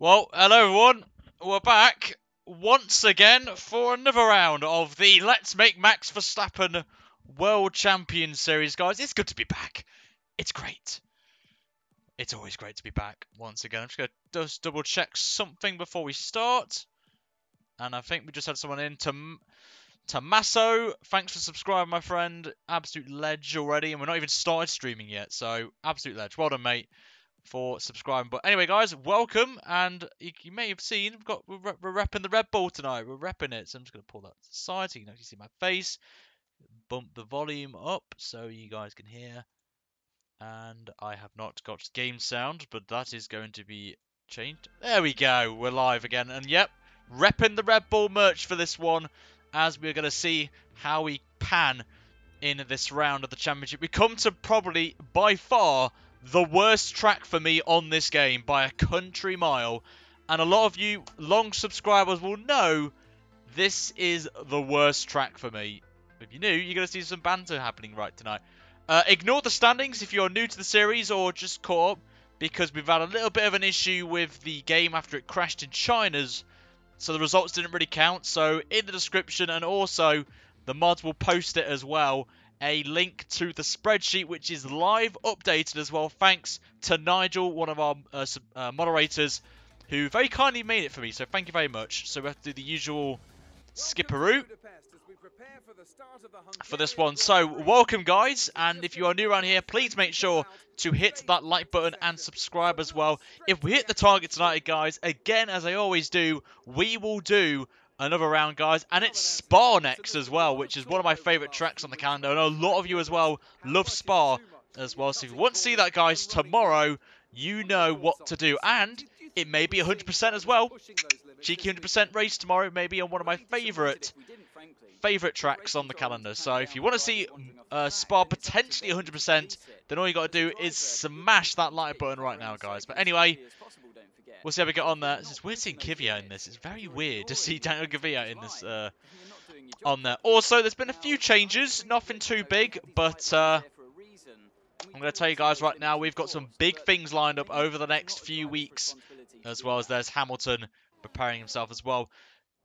Well, hello everyone. We're back once again for another round of the Let's Make Max Verstappen World Champion Series, guys. It's good to be back. It's great. It's always great to be back once again. I'm just going to just double check something before we start. And I think we just had someone in. Tommaso, thanks for subscribing, my friend. Absolute ledge already. And we're not even started streaming yet. So, absolute ledge. Well done, mate, for subscribing. But anyway, guys, welcome. And you may have seen we're repping the Red Bull tonight. We're repping it. So I'm just going to pull that to the side so you can actually see my face. Bump the volume up so you guys can hear. And I have not got game sound, but that is going to be changed. There we go. We're live again. And yep, repping the Red Bull merch for this one, as we're going to see how we pan in this round of the championship. We come to probably, by far, the worst track for me on this game by a country mile. And a lot of you long subscribers will know this is the worst track for me. If you're new, you're going to see some banter happening right tonight. Ignore the standings if you're new to the series or just caught up, because we've had a little bit of an issue with the game after it crashed in China's, so the results didn't really count. So in the description, and also the mods will post it as well, a link to the spreadsheet, which is live updated as well, thanks to Nigel, one of our moderators, who very kindly made it for me, so thank you very much. So we have to do the usual skipperoo for this one. So welcome, guys, and if you are new around here, please make sure to hit that like button and subscribe as well. If we hit the target tonight, guys, again, as I always do, we will do another round, guys, and it's Spa next as well, which is one of my favourite tracks on the calendar, and a lot of you as well love Spa as well. So if you want to see that, guys, tomorrow, you know what to do, and it may be 100% as well. Cheeky 100% race tomorrow, maybe on one of my favourite tracks on the calendar. So if you want to see Spa potentially 100%, then all you got to do is smash that like button right now, guys. But anyway, we'll see how we get on there. It's weird seeing Kvyat in this. It's very weird to see Daniel Kvyat in this on there. Also, there's been a few changes, nothing too big, but I'm going to tell you guys right now, we've got some big things lined up over the next few weeks, as well as there's Hamilton preparing himself as well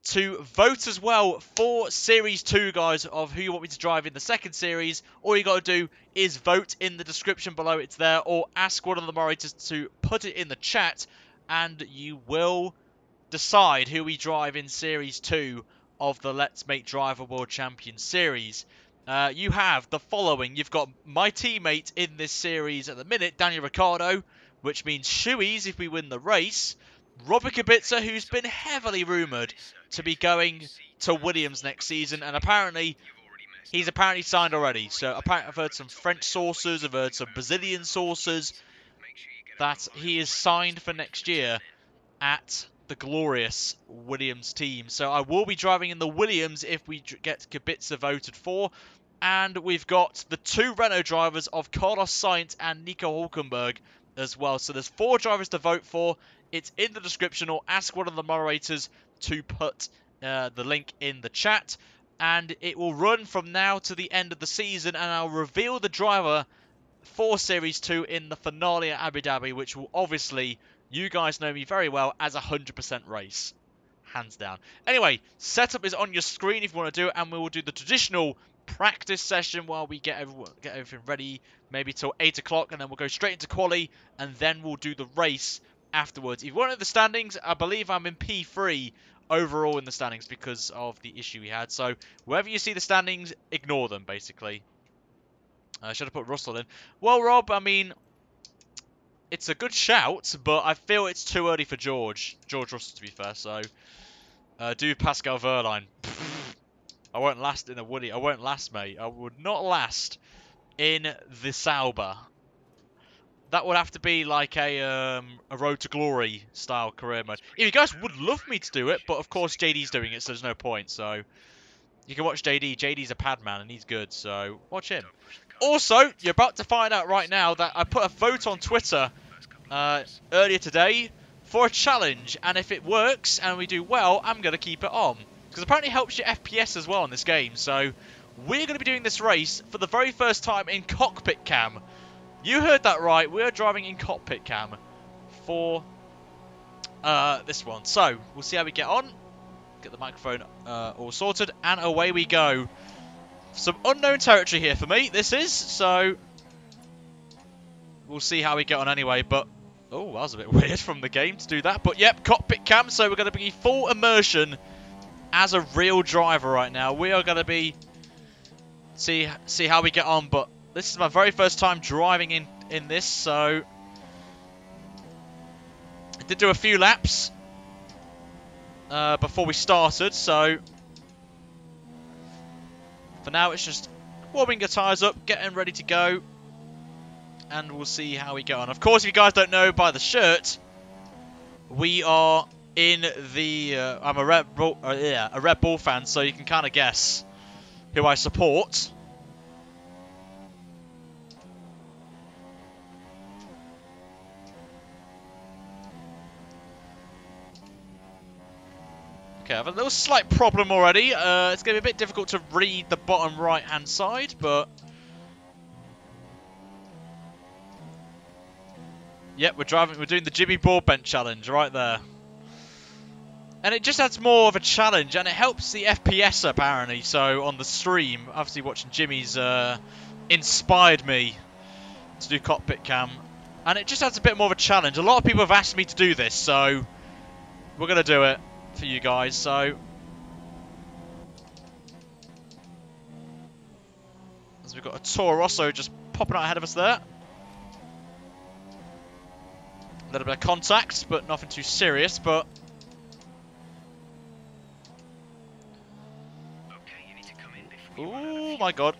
to vote as well for Series 2, guys, of who you want me to drive in the second series. All you got to do is vote in the description below, it's there, or ask one of the moderators to put it in the chat, and you will decide who we drive in Series 2 of the Let's Make Driver World Champion Series. You have the following. You've got my teammate in this series at the minute, Daniel Ricciardo, which means shoeies if we win the race. Robert Kubica, who's been heavily rumoured to be going to Williams next season, and he's apparently signed already. So apparently I've heard some French sources, I've heard some Brazilian sources, that he is signed for next year at the glorious Williams team. So I will be driving in the Williams if we get Kubica voted for. And we've got the two Renault drivers of Carlos Sainz and Nico Hülkenberg as well. So there's 4 drivers to vote for. It's in the description, or ask one of the moderators to put the link in the chat. And it will run from now to the end of the season, and I'll reveal the driver for Series 2 in the finale at Abu Dhabi, which will obviously, you guys know me very well, as a 100% race. Hands down. Anyway, setup is on your screen if you want to do it, and we will do the traditional practice session while we get everything ready, maybe till 8 o'clock, and then we'll go straight into quali, and then we'll do the race afterwards. If you want to know the standings, I believe I'm in P3 overall in the standings because of the issue we had. So wherever you see the standings, ignore them, basically. I should have put Russell in. Well, Rob, I mean, it's a good shout, but I feel it's too early for George Russell, to be fair. So do Pascal Wehrlein. I won't last in a Woody. I won't last, mate. I would not last in the Sauber. That would have to be like a Road to Glory style career mode. If you guys would love me to do it, but of course JD's doing it, so there's no point. So you can watch JD. JD's a pad man, and he's good, so watch him. Also, you're about to find out right now that I put a vote on Twitter earlier today for a challenge, and if it works and we do well, I'm going to keep it on. Because apparently it helps your FPS as well in this game, so we're going to be doing this race for the very first time in Cockpit Cam. You heard that right, we're driving in Cockpit Cam for this one. So, we'll see how we get on. Get the microphone all sorted, and away we go. Some unknown territory here for me, this is, so we'll see how we get on anyway, but oh, that was a bit weird from the game to do that, but yep, cockpit cam, so we're going to be full immersion as a real driver right now. We are going to be see how we get on, but this is my very first time driving in this, so I did do a few laps before we started, so for now it's just warming your tyres up, getting ready to go, and we'll see how we get on. Of course, if you guys don't know by the shirt, we are in the I'm a Red Bull fan, so you can kind of guess who I support. Okay, I have a little slight problem already. It's going to be a bit difficult to read the bottom right-hand side, but yep, we're doing the Jimmy Broadbent challenge right there. And it just adds more of a challenge, and it helps the FPS apparently. So on the stream, obviously watching Jimmy's inspired me to do cockpit cam, and it just adds a bit more of a challenge. A lot of people have asked me to do this, so we're going to do it for you guys. So as we've got a Toro Rosso just popping out ahead of us there. A little bit of contact, but nothing too serious, but oh my god.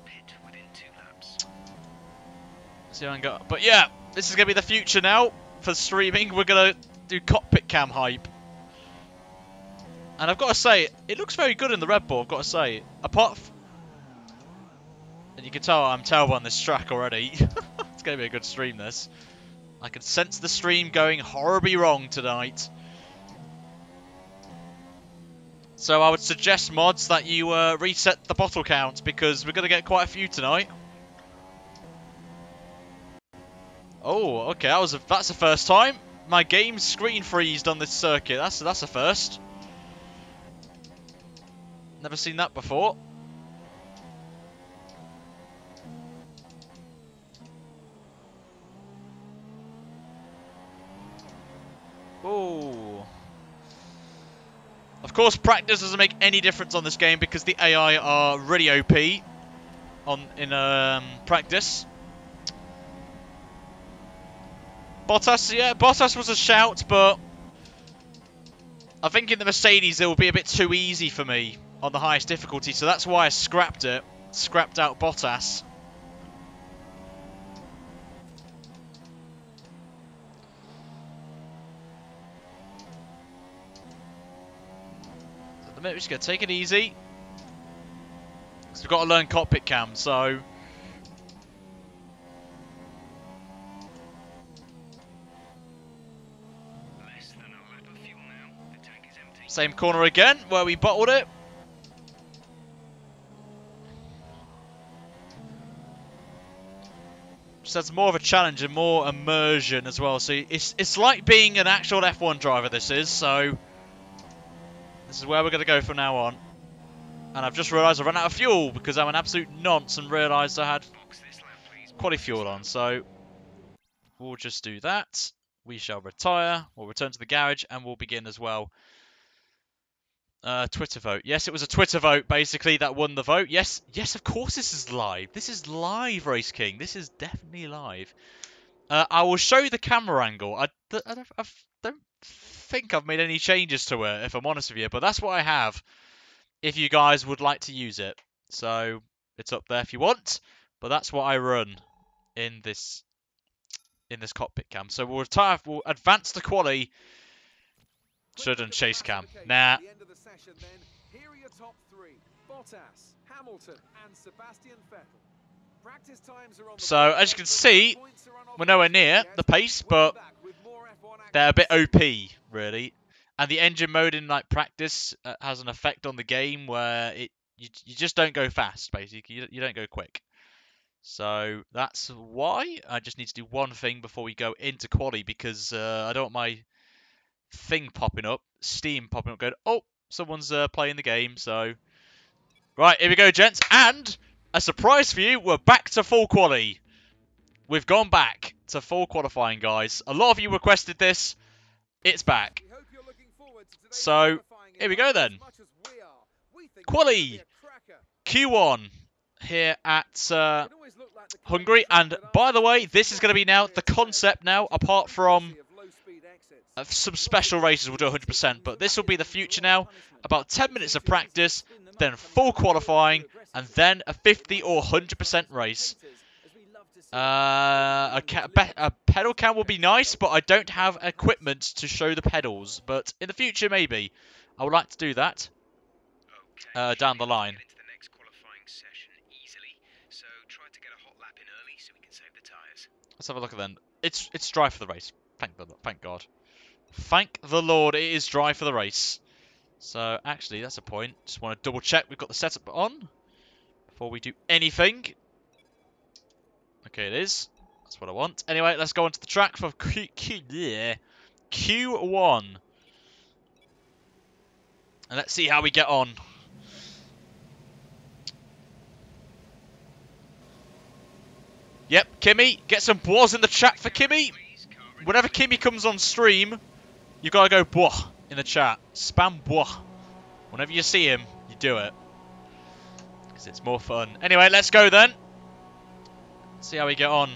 See how I go. But yeah, this is going to be the future now for streaming. We're going to do cockpit cam hype. And I've got to say, it looks very good in the Red Bull, I've got to say. And you can tell I'm terrible on this track already. It's going to be a good stream, this. I can sense the stream going horribly wrong tonight. So I would suggest, mods, that you reset the bottle count, because we're going to get quite a few tonight. Oh, okay, that's the first time. My game screen freezed on this circuit. That's a first. Never seen that before. Oh. Of course, practice doesn't make any difference on this game because the AI are really OP in practice. Bottas, yeah, Bottas was a shout, but I think in the Mercedes it will be a bit too easy for me on the highest difficulty, so that's why I scrapped it. Scrapped out Bottas. So at the minute we're just going to take it easy. Because we've got to learn cockpit cam, so same corner again, where we bottled it. Just adds more of a challenge and more immersion as well. So it's like being an actual F1 driver, this is. So this is where we're going to go from now on. And I've just realised I ran out of fuel because I'm an absolute nonce and realised I had quality fuel on. So we'll just do that. We shall retire. We'll return to the garage and we'll begin as well. Twitter vote. Yes, it was a Twitter vote, basically, that won the vote. Yes, of course this is live. This is live, Race King. This is definitely live. I will show you the camera angle. I don't think I've made any changes to it, if I'm honest with you, but that's what I have, if you guys would like to use it. So, it's up there if you want, but that's what I run in this cockpit cam. So, we'll advance to quali. Should have done chase cam. Nah. Here are your top three: Bottas, Hamilton, and Sebastian Vettel. Practice times are on the so as you can see, we're nowhere near the pace, but they're a bit OP, really. And the engine mode in like practice has an effect on the game where you just don't go fast, basically. You don't go quick. So that's why I just need to do one thing before we go into quali, because I don't want my thing popping up, Steam popping up, going, oh, someone's playing the game. So, right, here we go, gents. And a surprise for you, we're back to full quali. We've gone back to full qualifying, guys. A lot of you requested this. It's back. So, here we go then. Quali Q1 here at Hungary. And by the way, this is going to be now the concept now, apart from some special races we'll do 100%. But this will be the future now. About 10 minutes of practice, then full qualifying, and then a 50 or 100% race. A pedal cam will be nice, but I don't have equipment to show the pedals. But in the future, maybe. I would like to do that down the line. Let's have a look at then. It's dry for the race. Thank God. Thank the Lord, it is dry for the race. So actually, that's a point. Just want to double check we've got the setup on before we do anything. Okay, it is. That's what I want. Anyway, let's go onto the track for Q1. And let's see how we get on. Yep, Kimmy. Get some bois in the chat for Kimmy. Whenever Kimmy comes on stream, you've got to go bois in the chat. Spam bois. Whenever you see him, you do it. Because it's more fun. Anyway, let's go then. See how we get on.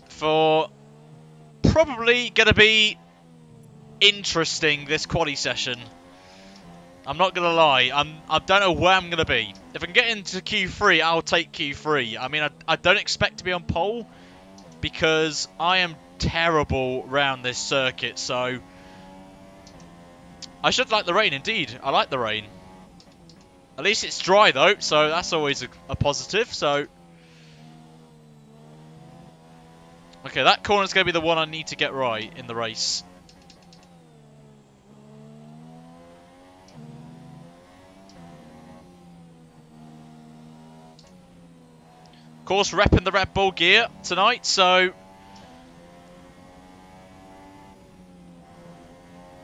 For probably going to be interesting, this quali session. I'm not going to lie. I don't know where I'm going to be. If I can get into Q3, I'll take Q3. I mean, I don't expect to be on pole because I am terrible round this circuit. So I should like the rain, indeed. I like the rain. At least it's dry, though, so that's always a positive. So, okay, that corner's going to be the one I need to get right in the race. Of course, repping the Red Bull gear tonight, so...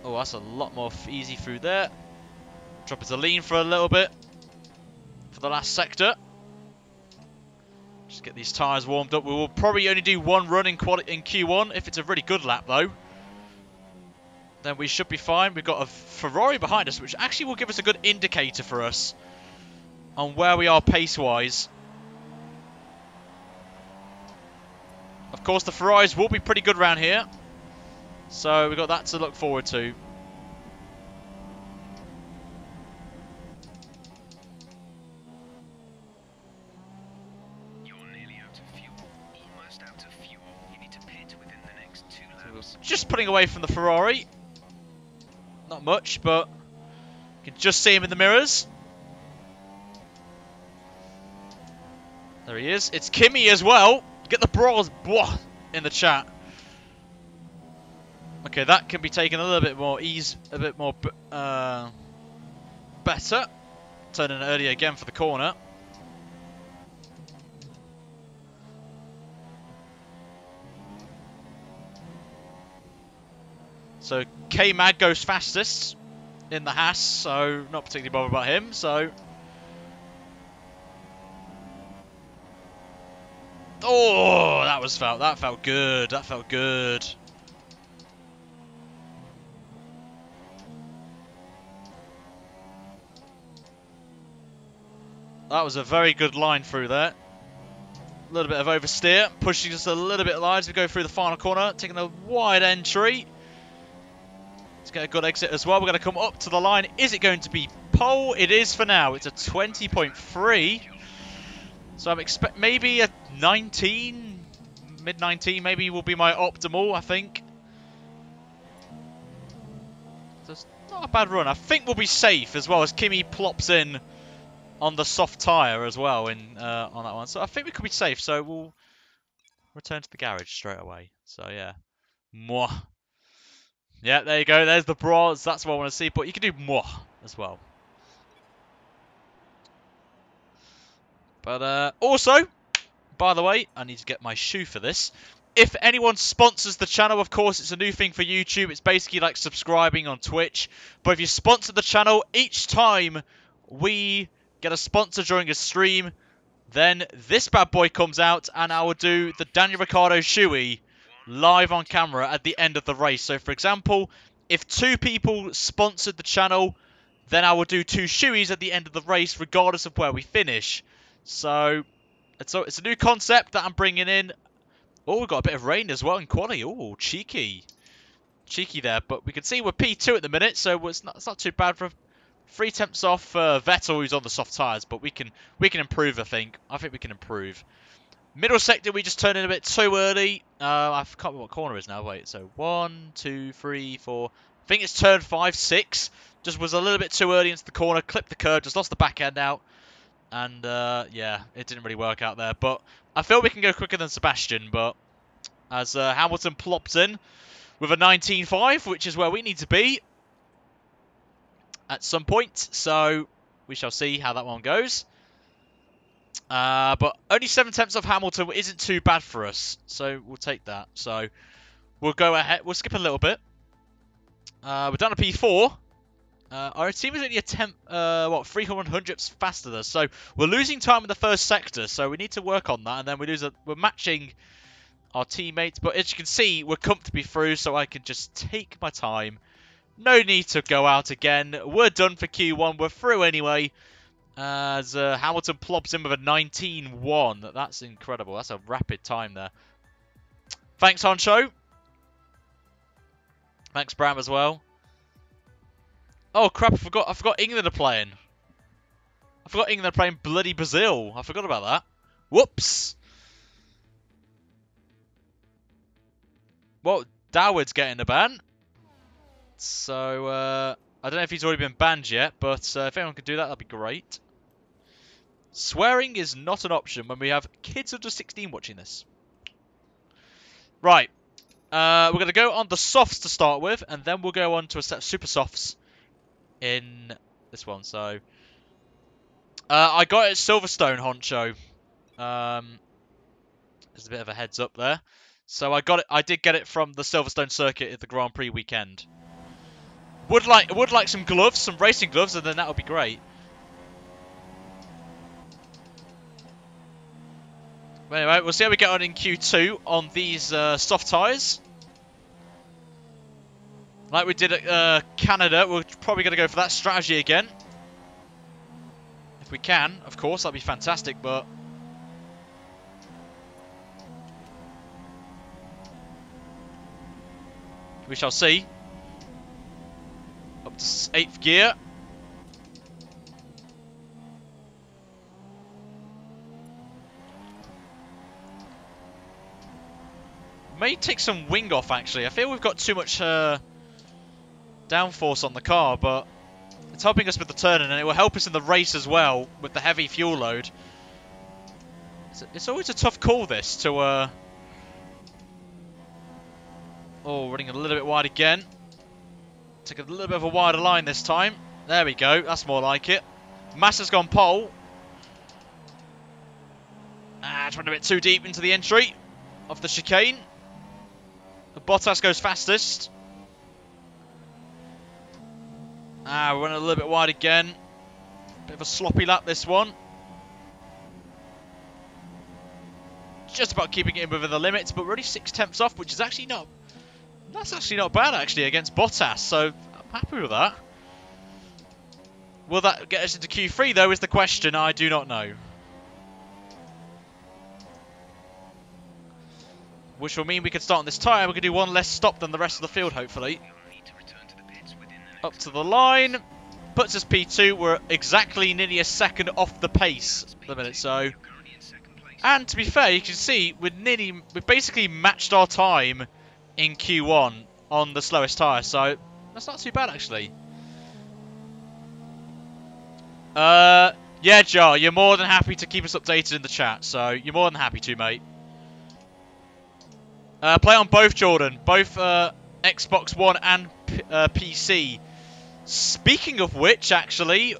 Oh, that's a lot more easy through there. Drop it to lean for a little bit for the last sector. Just get these tyres warmed up. We will probably only do one run in Q1 if it's a really good lap, though. Then we should be fine. We've got a Ferrari behind us, which actually will give us a good indicator for us on where we are pace-wise. Of course, the Ferraris will be pretty good around here. So we've got that to look forward to. You're nearly out of fuel. Almost out of fuel. You need to pit within the next 2 laps. Just putting away from the Ferrari. Not much, but you can just see him in the mirrors. There he is. It's Kimmy as well. Get the brawls in the chat. Okay, that can be taken a little bit more better. Turning early again for the corner. So K-Mag goes fastest in the Haas, so not particularly bothered about him. So, oh, that felt good. That felt good. That was a very good line through there. A little bit of oversteer, pushing us a little bit wide as we go through the final corner, taking a wide entry. Let's get a good exit as well. We're going to come up to the line. Is it going to be pole? It is for now. It's a 20.3. So I'm expect maybe a 19, mid-19 maybe will be my optimal, I think. So it's not a bad run. I think we'll be safe as well as Kimmy plops in on the soft tyre as well on that one. So I think we could be safe. So we'll return to the garage straight away. So yeah. Mwah. Yeah, there you go. There's the bras. That's what I want to see. But you can do mwah as well. But also, by the way, I need to get my shoe for this. If anyone sponsors the channel, of course, it's a new thing for YouTube. It's basically like subscribing on Twitch. But if you sponsor the channel, each time we get a sponsor during a stream, then this bad boy comes out and I will do the Daniel Ricciardo shoey live on camera at the end of the race. So, for example, if 2 people sponsored the channel, then I will do 2 shoeys at the end of the race, regardless of where we finish. So, it's a new concept that I'm bringing in. Oh, we've got a bit of rain as well in quali. Oh, cheeky. Cheeky there. But we can see we're P2 at the minute, so it's not too bad for 3 tenths off Vettel, who's on the soft tyres. But we can improve, I think. I think we can improve. Middle sector, we just turned in a bit too early. I can't remember what corner is now. Wait, so 1, 2, 3, 4. I think it's turn 5, 6. Just was a little bit too early into the corner. Clipped the curb, just lost the back end out. And, yeah, it didn't really work out there. But I feel we can go quicker than Sebastian. But as Hamilton plops in with a 19.5, which is where we need to be at some point. So we shall see how that one goes. But only 7 tenths off Hamilton isn't too bad for us. So we'll take that. So we'll go ahead. We'll skip a little bit. We're down to P4. Our team is only a 300 faster than us. So we're losing time in the first sector. So we need to work on that. And then we're matching our teammates. But as you can see, we're comfortably through. So I can just take my time. No need to go out again. We're done for Q1. We're through anyway. As Hamilton plops in with a 19.1. That's incredible. That's a rapid time there. Thanks, Honcho. Thanks, Bram, as well. Oh, crap. I forgot England are playing. I forgot England are playing bloody Brazil. I forgot about that. Whoops. Well, Doward's getting a ban. So, I don't know if he's already been banned yet, but if anyone could do that, that'd be great. Swearing is not an option when we have kids under 16 watching this. Right. We're going to go on the softs to start with, and then we'll go on to a set of super softs in this one. So, I got it at Silverstone, Honcho. There's a bit of a heads up there. So I did get it from the Silverstone circuit at the Grand Prix weekend. Would like some gloves, some racing gloves, and then that would be great. But anyway, we'll see how we get on in Q2 on these soft tyres. Like we did at Canada, we're probably going to go for that strategy again. If we can, of course, that'd be fantastic, but... we shall see. Up to 8th gear. May take some wing off, actually. I feel we've got too much downforce on the car, but it's helping us with the turning, and it will help us in the race as well with the heavy fuel load. It's always a tough call, this, to... oh, running a little bit wide again. Take a little bit of a wider line this time. There we go. That's more like it. Massa's gone pole. It's run a bit too deep into the entry of the chicane. The Bottas goes fastest. We're running a little bit wide again. Bit of a sloppy lap, this one. Just about keeping it in within the limits, but we're only 6 tenths off, which is actually not... that's actually not bad, actually, against Bottas, so I'm happy with that. Will that get us into Q3, though, is the question. I do not know. Which will mean we can start on this tyre. We can do one less stop than the rest of the field, hopefully. Up to the line. Puts us P2. We're exactly nearly a second off the pace at the minute, so... and to be fair, you can see we've basically matched our time in Q1 on the slowest tyre, so that's not too bad, actually. Yeah, Jar, you're more than happy to keep us updated in the chat, so you're more than happy to, mate. Play on both, Jordan, both Xbox One and PC. Speaking of which, actually,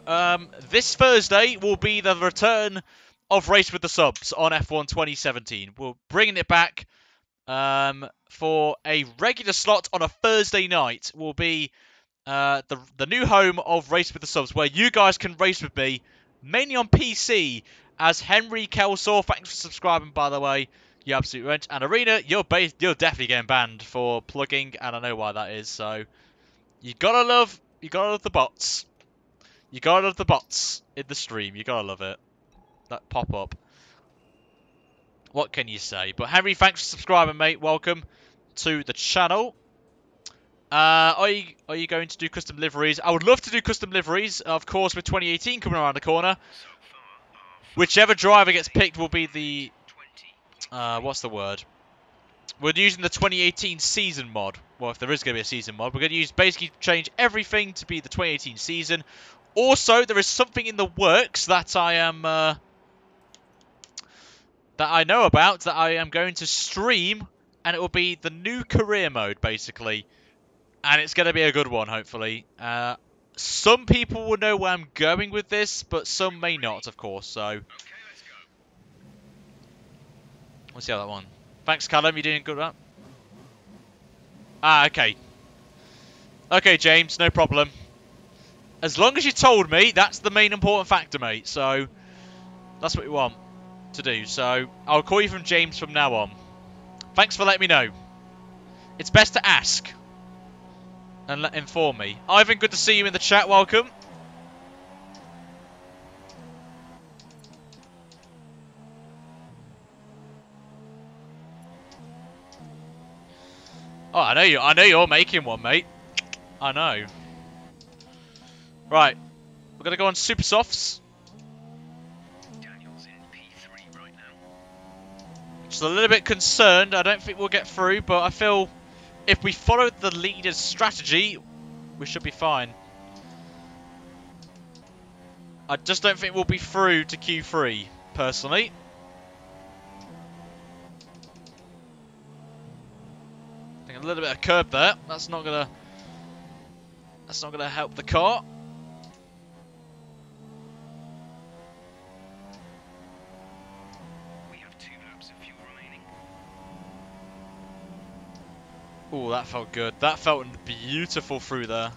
this Thursday will be the return of Race with the Subs on F1 2017. We're bringing it back for a regular slot on a Thursday night. Will be the new home of Race with the Subs, where you guys can race with me, mainly on PC, as Henry Kelsaw. Thanks for subscribing, by the way. You absolute wrench. And Arena, you're definitely getting banned for plugging, and I know why that is. So you gotta love the bots. You gotta love the bots in the stream. You gotta love it. That pop up. What can you say? But Henry, thanks for subscribing, mate. Welcome to the channel. Are you going to do custom liveries? I would love to do custom liveries, of course, with 2018 coming around the corner. Whichever driver gets picked will be the what's the word? We're using the 2018 season mod. Well, if there is going to be a season mod, we're going to basically change everything to be the 2018 season. Also, there is something in the works that I am that I know about that I am going to stream, and it will be the new career mode, basically. And it's going to be a good one, hopefully. Some people will know where I'm going with this, but some may not, of course. So, we'll see how that one. Thanks, Callum. You're doing good at that. Ah, okay. Okay, James, no problem. As long as you told me, that's the main important factor, mate. So, that's what we want to do. So, I'll call you from James from now on. Thanks for letting me know. It's best to ask and inform me. Ivan, good to see you in the chat. Welcome. Oh, I know you're making one, mate. I know. Right. We're going to go on Super Softs. Daniel's in P3 right now. Just a little bit concerned. I don't think we'll get through, but I feel if we follow the leader's strategy, we should be fine. I just don't think we'll be through to Q3, personally. I think a little bit of curb there. That's not gonna help the car. We have 2 laps of fuel remaining. Oh, that felt good. That felt beautiful through there.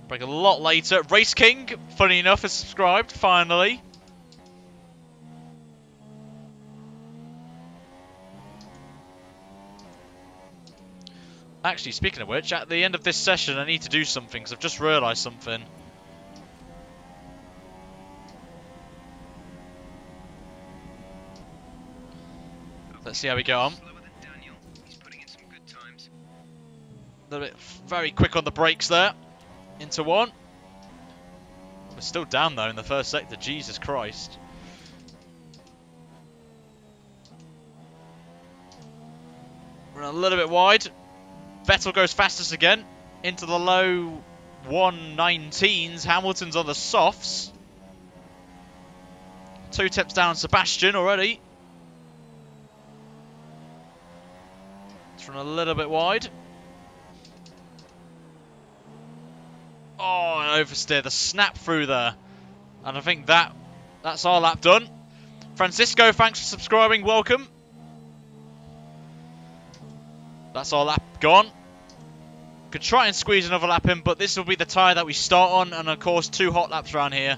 Break a lot later. Race King, funny enough, has subscribed, finally. Actually, speaking of which, at the end of this session, I need to do something, because I've just realised something. Let's see how we get on. Slower than Daniel. He's putting in some good times. A little bit very quick on the brakes there. Into one. We're still down though in the first sector. Jesus Christ. We're a little bit wide. Vettel goes fastest again. Into the low 119s. Hamilton's on the softs. 2 tips down Sebastian already. It's from a little bit wide. Oh, an oversteer. The snap through there. And I think that's our lap done. Francisco, thanks for subscribing. Welcome. That's our lap gone. Could try and squeeze another lap in, but this will be the tyre that we start on. And, of course, 2 hot laps around here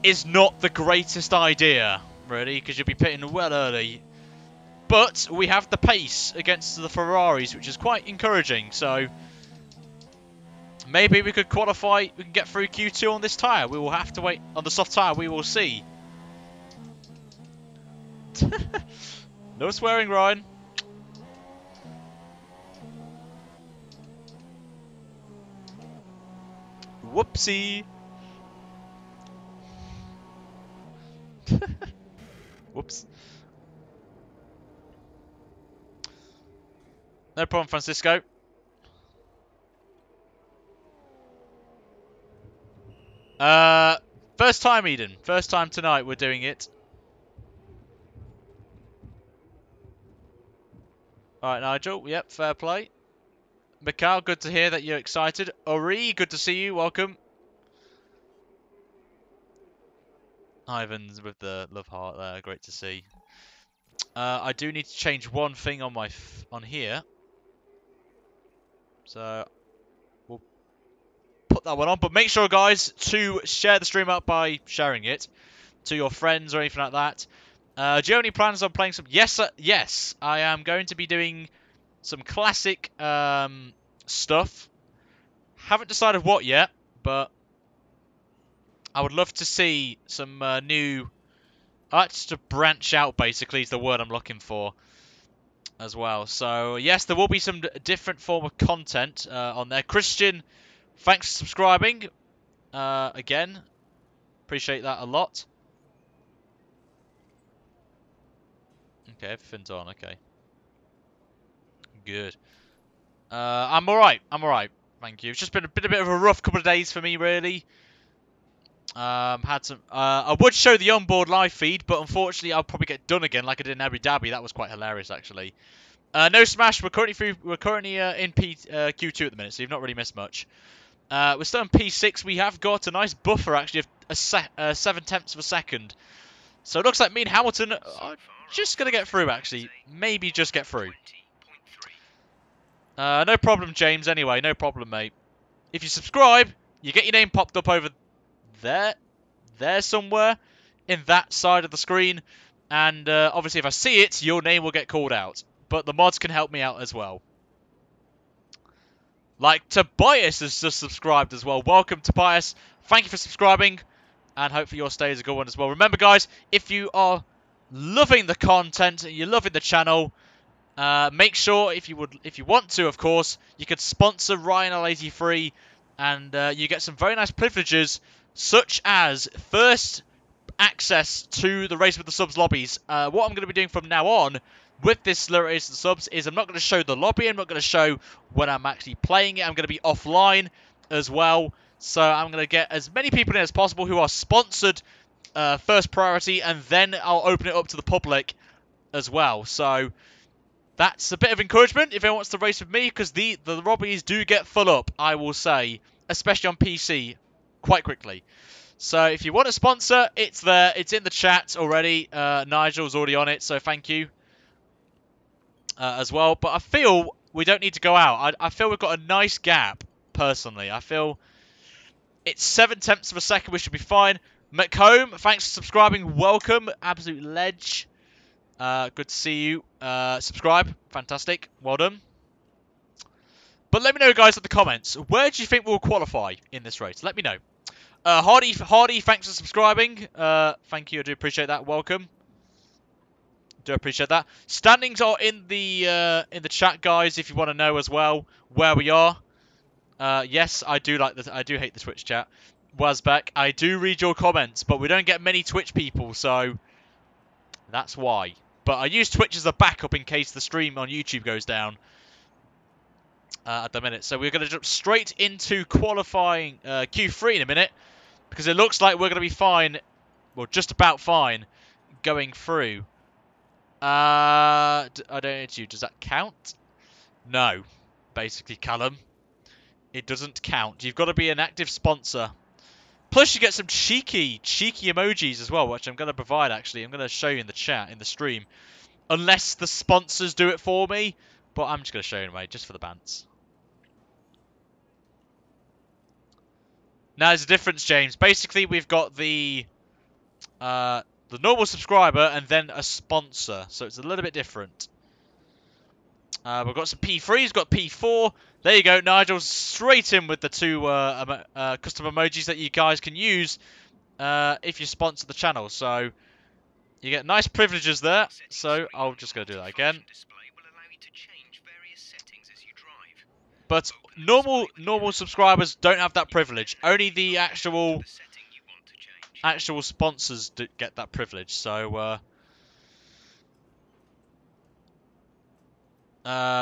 is not the greatest idea, really, because you'll be pitting well early. But we have the pace against the Ferraris, which is quite encouraging. So maybe we could qualify, we can get through Q2 on this tyre. We will have to wait on the soft tyre, we will see. No swearing, Ryan. Whoopsie. Whoops. No problem, Francisco. First time, Eden. First time tonight we're doing it. Alright, Nigel. Yep, fair play. Mikhail, good to hear that you're excited. Ori, good to see you. Welcome. Ivan's with the love heart there. Great to see. I do need to change one thing on my on here. So we'll put that one on. But make sure, guys, to share the stream out by sharing it to your friends or anything like that. Do you have any plans on playing some? Yes, yes. I am going to be doing some classic stuff. Haven't decided what yet, but I would love to see some new... I like to branch out, basically, is the word I'm looking for as well. So, yes, there will be some different form of content on there. Christian, thanks for subscribing. Again, appreciate that a lot. Okay, everything's on, okay. Good. I'm alright, thank you. It's just been a bit of a rough couple of days for me, really. Had some. I would show the onboard live feed, but unfortunately, I'll probably get done again, like I did in Abu Dhabi. That was quite hilarious, actually. No smash. We're currently in Q2 at the minute, so you've not really missed much. We're still in P6. We have got a nice buffer, actually, of 7/10 of a second. So it looks like me and Hamilton are just gonna get through, actually. Maybe just get through. No problem, James. Anyway, no problem, mate. If you subscribe, you get your name popped up over there somewhere in that side of the screen, and obviously if I see it, your name will get called out, but the mods can help me out as well. Like Tobias has just subscribed as well. Welcome, Tobias. Thank you for subscribing, and hopefully your stay is a good one as well. Remember, guys, if you are loving the content and you're loving the channel, make sure if you want to, of course, you could sponsor Ryan L83, and you get some very nice privileges, such as first access to the Race with the Subs lobbies. What I'm going to be doing from now on with this Race with the Subs is I'm not going to show the lobby. I'm not going to show when I'm actually playing it. I'm going to be offline as well. So I'm going to get as many people in as possible who are sponsored first priority, and then I'll open it up to the public as well. So that's a bit of encouragement if anyone wants to race with me, because the lobbies do get full up, I will say, especially on PC, quite quickly. So if you want a sponsor, it's there. It's in the chat already. Nigel's already on it, so thank you as well. But I feel we don't need to go out. I feel we've got a nice gap, personally. I feel it's 7/10 of a second. We should be fine. McComb, thanks for subscribing. Welcome. Absolute ledge. Good to see you. Subscribe. Fantastic. Well done. But let me know, guys, in the comments. Where do you think we'll qualify in this race? Let me know. Hardy, thanks for subscribing. Thank you. I do appreciate that. Welcome. Do appreciate that. Standings are in the chat, guys, if you want to know as well where we are. Yes, I do like this. I do hate the Twitch chat. Wazbeck, I do read your comments, but we don't get many Twitch people, so that's why. But I use Twitch as a backup in case the stream on YouTube goes down at the minute. So we're going to jump straight into qualifying Q3 in a minute, because it looks like we're going to be fine, well, just about fine, going through. I don't know to you. Does that count? No, basically, Callum. It doesn't count. You've got to be an active sponsor. Plus, you get some cheeky emojis as well, which I'm going to provide, actually. I'm going to show you in the chat, in the stream. Unless the sponsors do it for me. But I'm just going to show you anyway, just for the bants. Now, there's a difference, James. Basically, we've got the normal subscriber and then a sponsor. So it's a little bit different. We've got some P3s, we've got P4. There you go, Nigel, straight in with the two custom emojis that you guys can use if you sponsor the channel. So you get nice privileges there. So I'm just going to do that again. But normal subscribers don't have that privilege. Only the actual sponsors get that privilege. So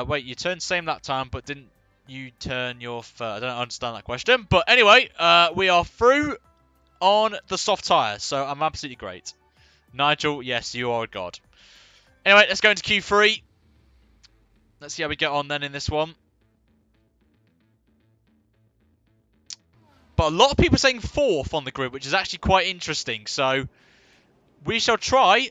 wait, you turned same that time, but didn't you turn your... I don't understand that question. But anyway, we are through on the soft tyre, so I'm absolutely great. Nigel, yes, you are a god. Anyway, let's go into Q3. Let's see how we get on then in this one. But a lot of people are saying 4th on the grid, which is actually quite interesting. So we shall try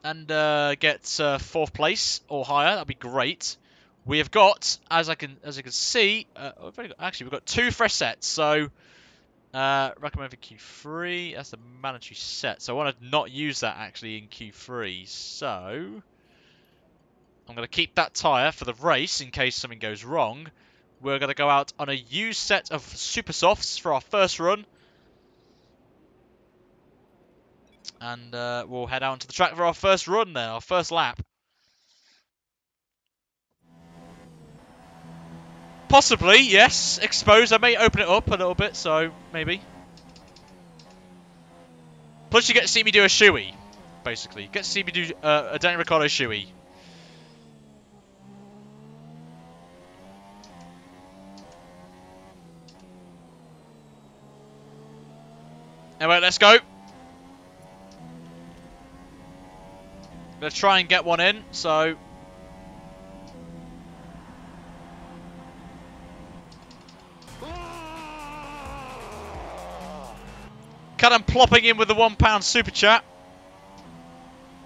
and get 4th place or higher. That'd be great. We have got, as you can see, we've got 2 fresh sets. So recommend for Q3. That's the mandatory set. So I want to not use that actually in Q3. So I'm going to keep that tyre for the race in case something goes wrong. We're going to go out on a used set of Super Softs for our first run. And we'll head out to the track for our first run there, our first lap. Possibly, yes. Exposed. I may open it up a little bit, so maybe. Plus you get to see me do a shoey, basically. Get to see me do a Daniel Ricciardo shoey. Anyway, let's go. Gonna try and get one in, so... Callum plopping in with the £1 super chat.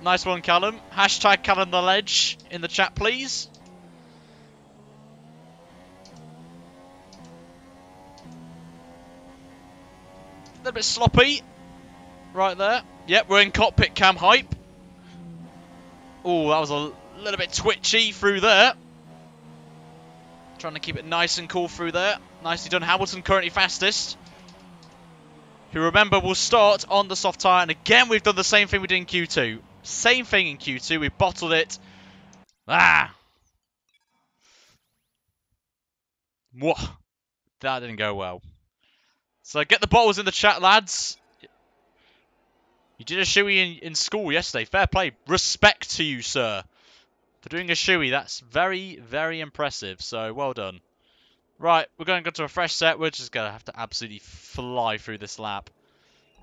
Nice one, Callum. Hashtag Callum the Ledge in the chat, please. A little bit sloppy. Right there. Yep, we're in cockpit cam hype. Oh, that was a little bit twitchy through there. Trying to keep it nice and cool through there. Nicely done. Hamilton currently fastest. Who, remember, will start on the soft tyre. And again, we've done the same thing we did in Q2. Same thing in Q2. We bottled it. Ah! Whoa. That didn't go well. So get the bottles in the chat, lads. You did a shoey in school yesterday. Fair play. Respect to you, sir. For doing a shoey. That's very, very impressive. So, well done. Right, we're going to go to a fresh set. We're just going to have to absolutely fly through this lap.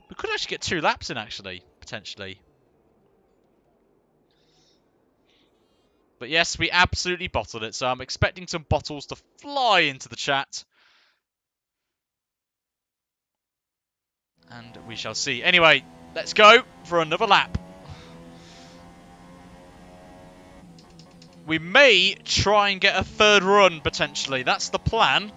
We could actually get 2 laps in, actually. Potentially. But yes, we absolutely bottled it. So I'm expecting some bottles to fly into the chat. And we shall see. Anyway, let's go for another lap. We may try and get a 3rd run, potentially. That's the plan.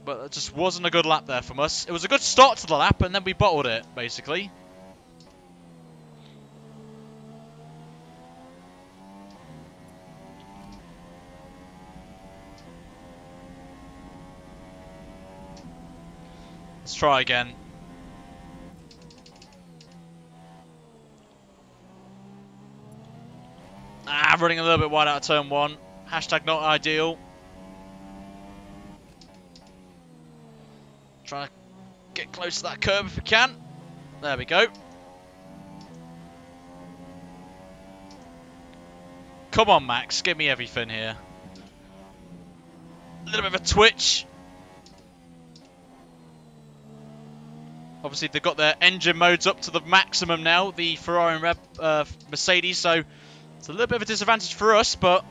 But it just wasn't a good lap there from us. It was a good start to the lap, and then we bottled it, basically. Let's try again. Running a little bit wide out of turn 1. Hashtag not ideal. Trying to get close to that curb if we can. There we go. Come on, Max. Give me everything here. A little bit of a twitch. Obviously, they've got their engine modes up to the maximum now, the Ferrari and Mercedes, so it's a little bit of a disadvantage for us, but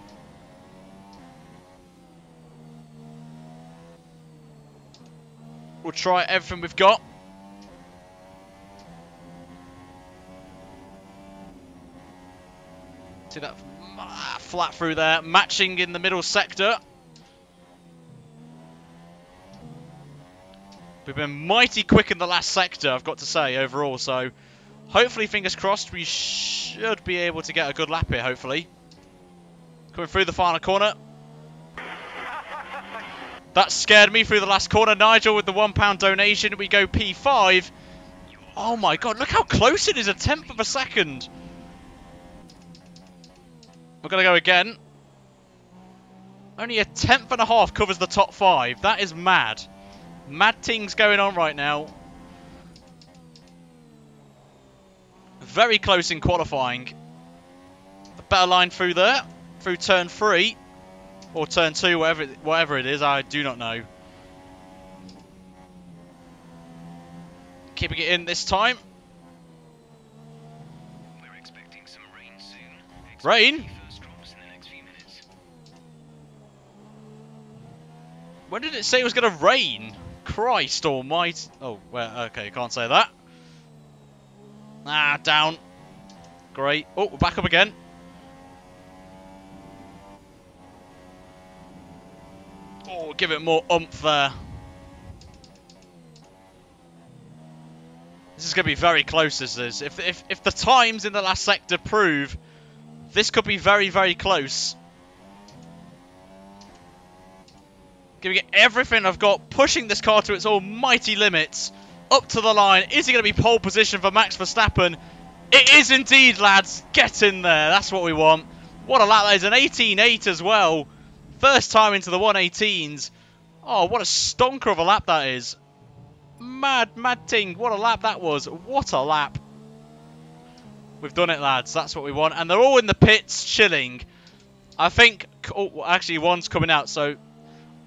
we'll try everything we've got. See that flat through there, matching in the middle sector. We've been mighty quick in the last sector, I've got to say, overall, so hopefully, fingers crossed, we should be able to get a good lap here, hopefully. Coming through the final corner. That scared me through the last corner. Nigel with the £1 donation. We go P5. Oh my god, look how close it is, 1/10 of a second. We're going to go again. Only 1/10.5 covers the top 5. That is mad. Mad things going on right now. Very close in qualifying. A better line through there. Through turn 3. Or turn 2, whatever it is. I do not know. Keeping it in this time. We're expecting some rain soon. Rain? First drops in the next few minutes. When did it say it was going to rain? Christ almighty. Oh, well, okay, can't say that. Ah, down. Great. Oh, we're back up again. Oh, give it more oomph there. This is going to be very close, this is. If the times in the last sector prove, this could be very, very close. Giving it everything I've got, pushing this car to its almighty limits. Up to the line. Is it going to be pole position for Max Verstappen? It is indeed, lads. Get in there. That's what we want. What a lap that is. An 18.8 as well. First time into the 118s. Oh, what a stonker of a lap that is. Mad, mad ting. What a lap that was. What a lap. We've done it, lads. That's what we want. And they're all in the pits chilling. I think... Oh, actually, one's coming out. So,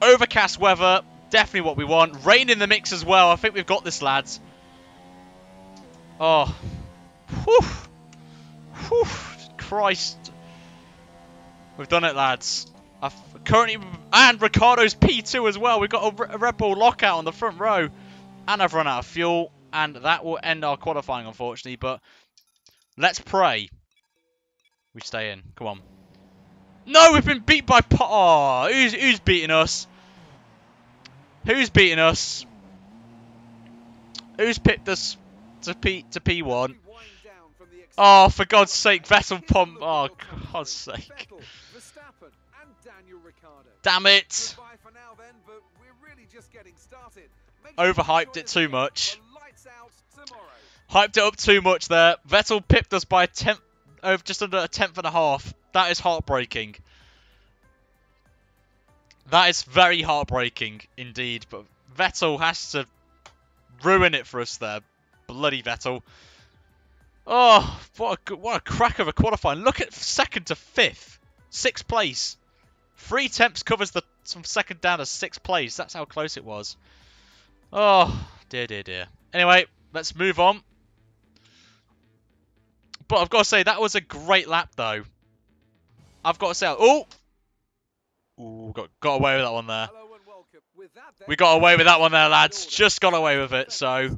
overcast weather. Definitely what we want. Rain in the mix as well. I think we've got this, lads. Oh. Whew. Whew. Christ. We've done it, lads. And Ricciardo's P2 as well. We've got a Red Bull lockout on the front row. And I've run out of fuel. And that will end our qualifying, unfortunately. But let's pray we stay in. Come on. No, we've been beat by... Oh, who's beating us? Who's beating us? Who's picked us to P1? Oh, for God's sake, Vettel pump. Oh, God's sake. Damn it. Overhyped it too much. Hyped it up too much there. Vettel pipped us by just under a tenth and a half. That is heartbreaking. That is very heartbreaking indeed. But Vettel has to ruin it for us there. Bloody Vettel. Oh, what a crack of a qualifying. Look at second to fifth. 6th place. 3 temps covers from second down to 6th place. That's how close it was. Oh, dear, dear, dear. Anyway, let's move on. But I've got to say, that was a great lap, though. I've got to say... Oh! Ooh, got away with that one there. We got away with that one there, lads. Just got away with it, so...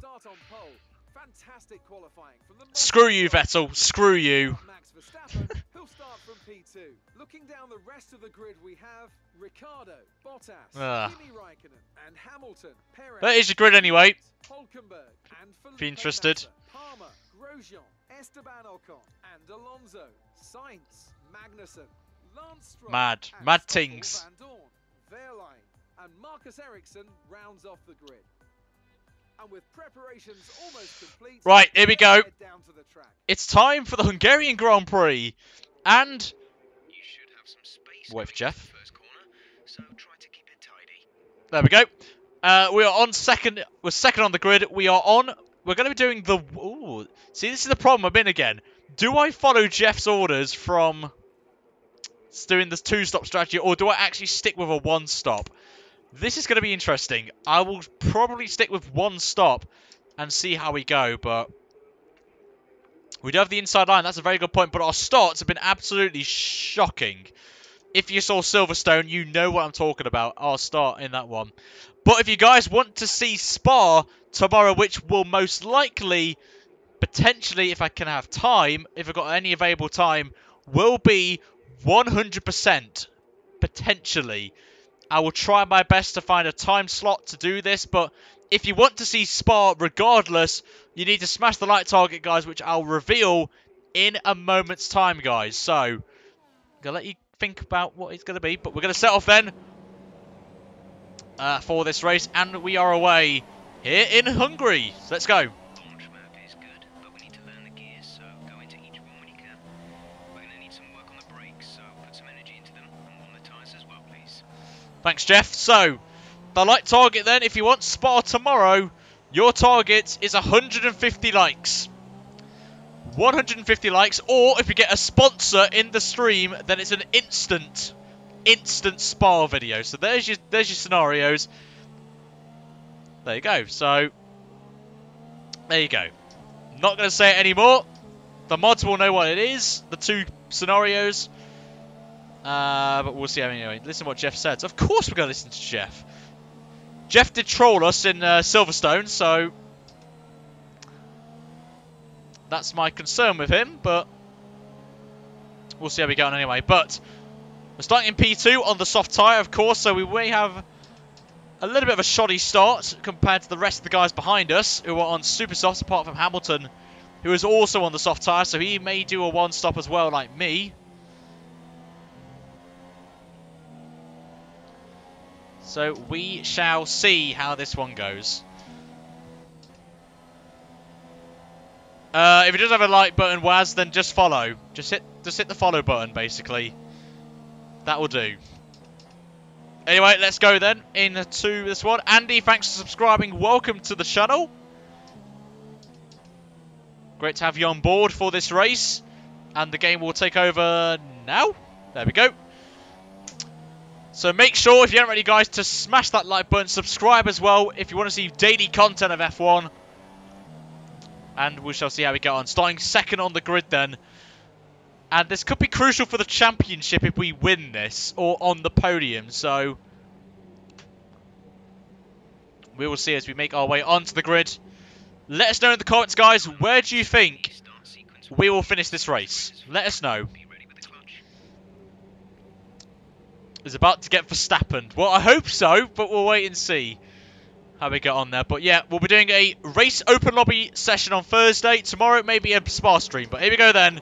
Screw you, Vettel. Screw you. Looking down the rest of the grid, we have Ricciardo, Bottas, Kimi Raikkonen, and Hamilton. Perez, that is your grid anyway. Hulkenberg, and if you're interested. Palmer, Grosjean, Esteban Ocon, and Alonso, Sainz, Magnussen, Lance Stroll, Mad tings. Van Dorn, Wehrlein, and Marcus Ericsson rounds off the grid. And with preparations almost complete, right, here we go. Down to the track. It's time for the Hungarian Grand Prix. And... You should have some space wait for Jeff. First corner, so try to keep it tidy. There we go. We are on second. We're second on the grid. We're going to be doing the... Ooh. See, this is the problem I'm in again. Do I follow Jeff's orders from doing this 2-stop strategy, or do I actually stick with a 1-stop? This is going to be interesting. I will probably stick with 1 stop and see how we go, but we do have the inside line. That's a very good point, but our starts have been absolutely shocking. If you saw Silverstone, you know what I'm talking about. Our start in that one. But if you guys want to see Spa tomorrow, which will most likely, potentially, if I can have time, if I've got any available time, will be 100% potentially. I will try my best to find a time slot to do this, but if you want to see Spa regardless, you need to smash the like target, guys, which I'll reveal in a moment's time, guys. So, I'm going to let you think about what it's going to be, but we're going to set off then for this race, and we are away here in Hungary. So let's go. Launch map is good, but we need to learn the gears, so go into each one when you can. We're going to need some work on the brakes, so put some energy into them, and warm the tyres as well, please. Thanks, Jeff. So, the like target then, if you want Spa tomorrow, your target is 150 likes. 150 likes, or if you get a sponsor in the stream, then it's an instant Spa video. So there's your scenarios. There you go. So, there you go. Not going to say it anymore. The mods will know what it is, the 2 scenarios. But we'll see anyway. Listen to what Jeff said. So of course we're going to listen to Jeff. Jeff did troll us in Silverstone, so That's my concern with him, but we'll see how we go on anyway. But we're starting in P2 on the soft tyre, of course, so we may have a little bit of a shoddy start compared to the rest of the guys behind us who are on super softs, apart from Hamilton, who is also on the soft tyre, so he may do a one-stop as well, like me. So we shall see how this one goes. If he does have a like button, Waz, then just follow. Just hit the follow button, basically. That will do. Anyway, let's go then into this one. Andy, thanks for subscribing. Welcome to the channel. Great to have you on board for this race. And the game will take over now. There we go. So make sure, if you haven't already, guys, to smash that like button. Subscribe as well if you want to see daily content of F1. And we shall see how we get on. Starting second on the grid then. And this could be crucial for the championship if we win this, or on the podium. So we will see as we make our way onto the grid. Let us know in the comments, guys, where do you think we will finish this race? Let us know. It's about to get Verstappen. Well, I hope so, but we'll wait and see how we get on there. But yeah, we'll be doing a race open lobby session on Thursday. Tomorrow may be a spa stream, but here we go then.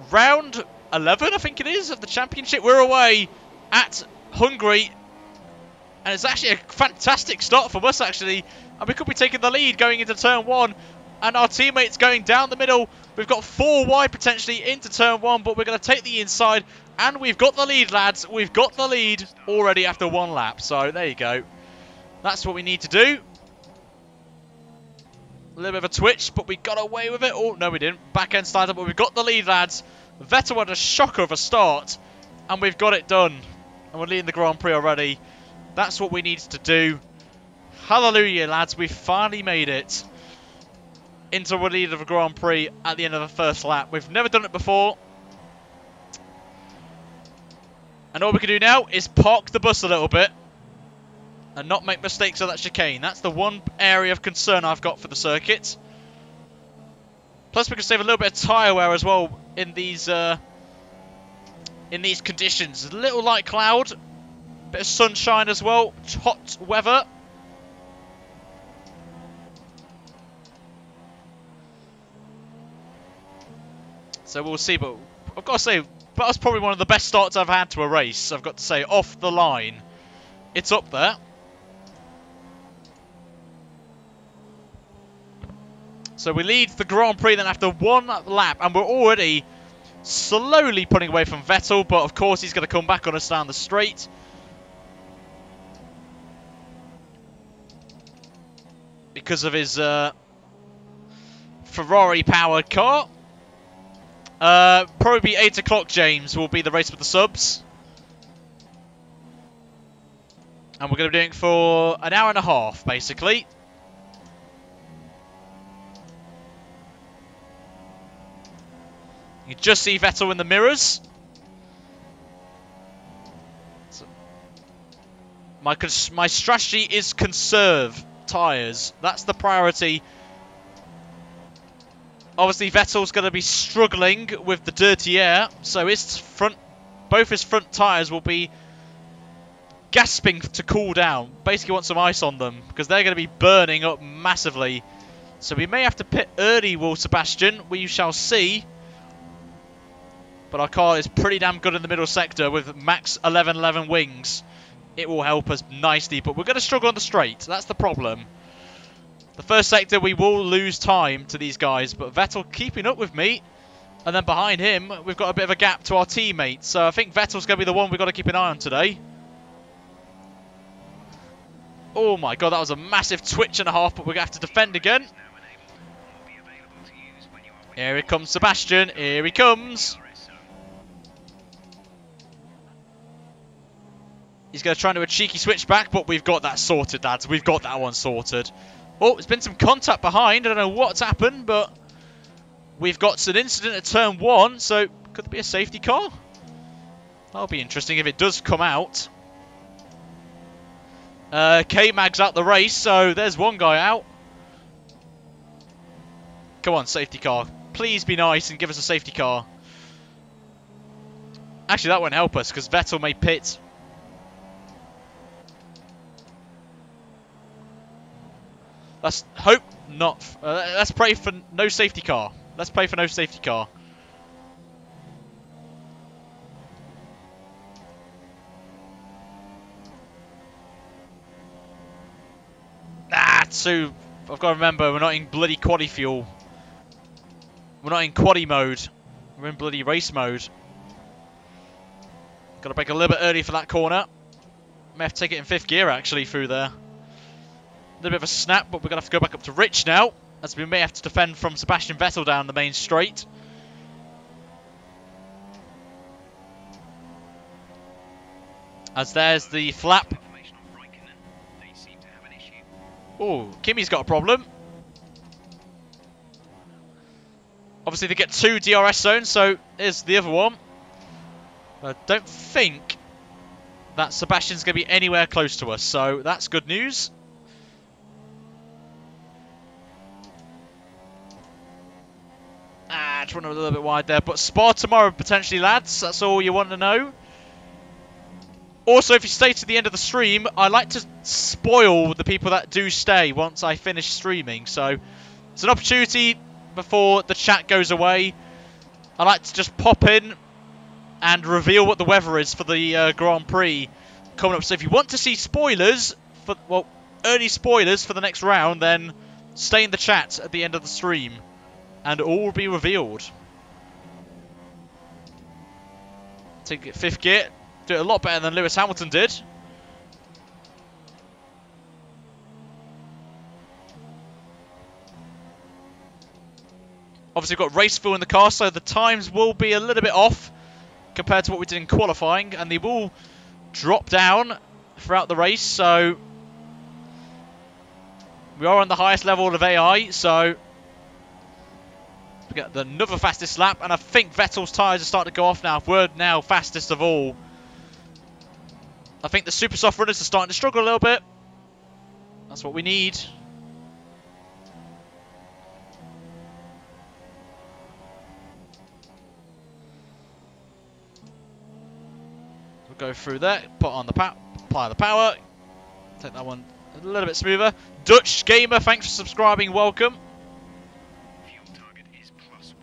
Round 11, I think it is, of the championship. We're away at Hungary. And it's actually a fantastic start from us, actually. And we could be taking the lead going into turn 1. And our teammates going down the middle. We've got 4 wide potentially into turn 1. But we're going to take the inside. And we've got the lead, lads. We've got the lead already after 1 lap. So there you go. That's what we need to do. A little bit of a twitch, but we got away with it. Oh, no, we didn't. Back end started, but we've got the lead, lads. Vettel had a shocker of a start, and we've got it done. And we're leading the Grand Prix already. That's what we needed to do. Hallelujah, lads. We finally made it into the lead of a Grand Prix at the end of the first lap. We've never done it before. And all we can do now is park the bus a little bit and not make mistakes of that chicane. That's the one area of concern I've got for the circuit. Plus, we can save a little bit of tyre wear as well in these conditions. A little light cloud, bit of sunshine as well, hot weather. So we'll see, but I've got to say, that was probably one of the best starts I've had to a race. I've got to say, off the line, it's up there. So we lead the Grand Prix then after 1 lap, and we're already slowly pulling away from Vettel, but of course he's going to come back on us down the straight. Because of his Ferrari-powered car. Probably 8 o'clock, James, will be the race with the subs. And we're going to be doing it for an hour and a half, basically. You just see Vettel in the mirrors. So my strategy is conserve tyres. That's the priority. Obviously, Vettel's going to be struggling with the dirty air, so both his front tyres will be gasping to cool down. Basically, want some ice on them because they're going to be burning up massively. So we may have to pit early, Will Sebastian. We shall see. But our car is pretty damn good in the middle sector with max 1111 wings. It will help us nicely, but we're going to struggle on the straight. That's the problem. The first sector, we will lose time to these guys, but Vettel keeping up with me. And then behind him, we've got a bit of a gap to our teammates. So I think Vettel's going to be the one we've got to keep an eye on today. Oh my god, that was a massive twitch and a half, but we're going to have to defend again. Here he comes, Sebastian. Here he comes. He's going to try and do a cheeky switchback, but we've got that sorted, lads. We've got that one sorted. Oh, there's been some contact behind. I don't know what's happened, but we've got an incident at turn 1, so could there be a safety car? That'll be interesting if it does come out. K-Mag's out the race, so there's one guy out. Come on, safety car. Please be nice and give us a safety car. Actually, that won't help us because Vettel may pit. Let's hope not. Let's pray for no safety car. Let's pray for no safety car. So I've got to remember we're not in bloody quaddy fuel. We're not in quaddy mode. We're in bloody race mode. Got to brake a little bit early for that corner. May have to take it in 5th gear actually through there. A little bit of a snap, but we're going to have to go back up to Rich now, as we may have to defend from Sebastian Vettel down the main straight. As there's the flap. Oh, Kimi's got a problem. Obviously, they get 2 DRS zones, so here's the other one. I don't think that Sebastian's going to be anywhere close to us, so that's good news. Just running a little bit wide there, but Spa tomorrow potentially, lads. That's all you want to know. Also, if you stay to the end of the stream, I like to spoil the people that do stay once I finish streaming. So, it's an opportunity before the chat goes away. I like to just pop in and reveal what the weather is for the Grand Prix coming up. So, if you want to see spoilers, well, early spoilers for the next round, then stay in the chat at the end of the stream, and all will be revealed. Take it 5th gear. Do it a lot better than Lewis Hamilton did. Obviously, we've got race fuel in the car, so the times will be a little bit off compared to what we did in qualifying, and they will drop down throughout the race. So we are on the highest level of AI, so we get another fastest lap, and I think Vettel's tyres are starting to go off now. We're now fastest of all. I think the super soft runners are starting to struggle a little bit. That's what we need. We'll go through there, put on the apply the power. Take that one a little bit smoother. Dutch Gamer, thanks for subscribing, welcome. Fuel target is +1.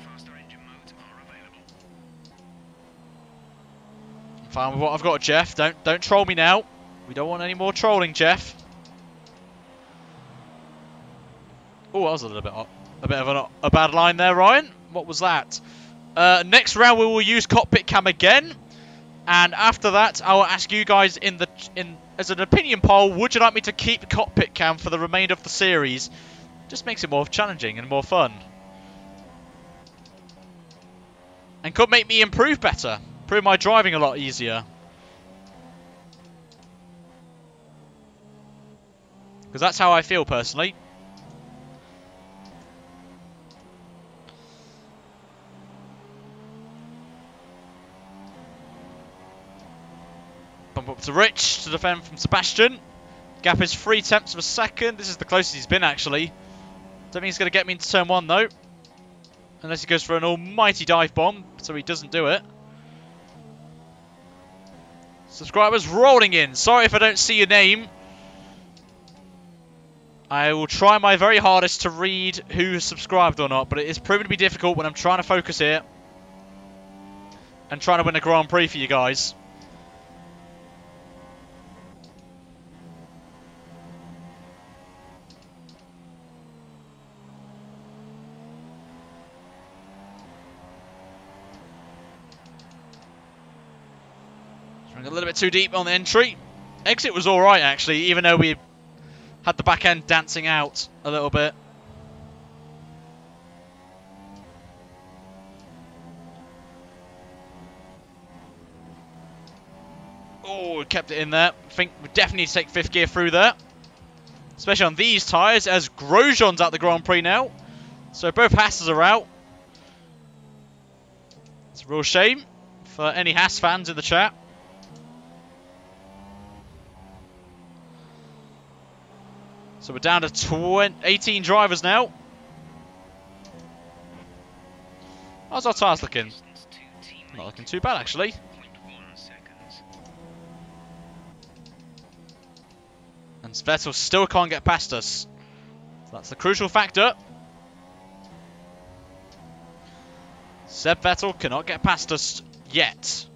Faster engine modes are available. I'm fine with what I've got, Jeff. Don't troll me now. We don't want any more trolling, Jeff. Oh, that was a bit of a bad line there, Ryan. What was that? Next round we will use Cockpit Cam again, and after that I will ask you guys as an opinion poll, would you like me to keep Cockpit Cam for the remainder of the series? Just makes it more challenging and more fun, and could make me improve better, improve my driving a lot easier. Because that's how I feel personally. Bump up to Rich to defend from Sebastian. Gap is 0.3 of a second. This is the closest he's been, actually. Don't think he's going to get me into turn 1, though. Unless he goes for an almighty dive bomb, so he doesn't do it. Subscribers rolling in. Sorry if I don't see your name. I will try my very hardest to read who has subscribed or not, but it is proving to be difficult when I'm trying to focus here and trying to win a Grand Prix for you guys. A little bit too deep on the entry. Exit was alright, actually, even though we had the back end dancing out a little bit. Oh, kept it in there. I think we definitely need to take 5th gear through there. Especially on these tyres, as Grosjean's at the Grand Prix now. So both Haas's are out. It's a real shame for any Haas fans in the chat. So we're down to 18 drivers now. How's our tyres looking? Distance to teammate, Not looking too bad, actually. 0.1 seconds. And Vettel still can't get past us. So that's the crucial factor. Seb Vettel cannot get past us yet.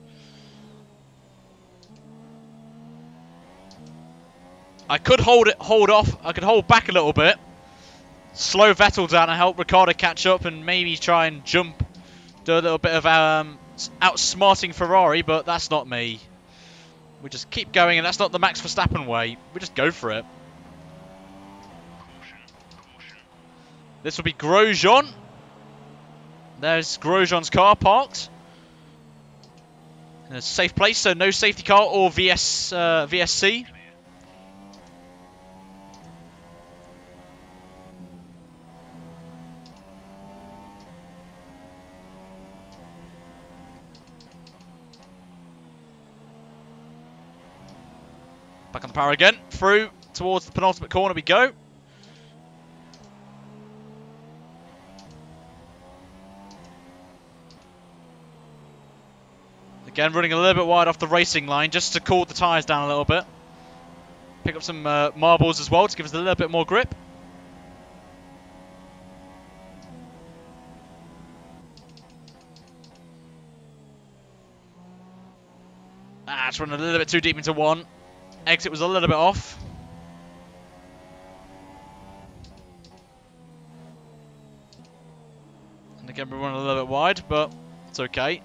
I could hold off. I could hold back a little bit. Slow Vettel down and help Ricciardo catch up and maybe try and jump. Do a little bit of outsmarting Ferrari, but that's not me. We just keep going, and that's not the Max Verstappen way. We just go for it. Caution, caution. This will be Grosjean. There's Grosjean's car parked in a safe place, so no safety car or VSC. Back on the power again. Through towards the penultimate corner we go. Again, running a little bit wide off the racing line just to cool the tyres down a little bit. Pick up some marbles as well to give us a little bit more grip. Just running a little bit too deep into one. Exit was a little bit off. And again, we're running a little bit wide, but it's okay.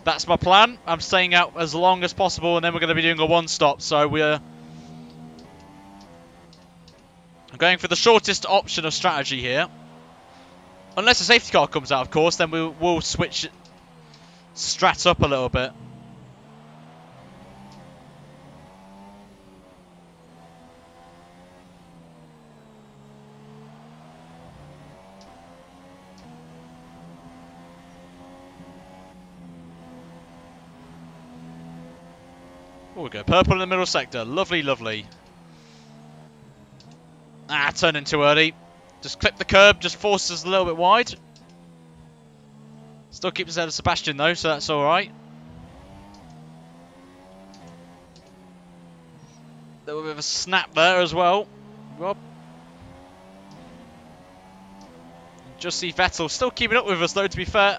That's my plan. I'm staying out as long as possible, and then we're going to be doing a one-stop. So I'm going for the shortest option of strategy here. Unless a safety car comes out, of course, then we'll switch strats up a little bit. Oh, we go purple in the middle sector. Lovely, lovely. Turned in too early. Just clip the curb, just forces us a little bit wide. Still keeps us ahead of Sebastian though, so that's alright. A little bit of a snap there as well. Rob. Just see Vettel still keeping up with us though, to be fair.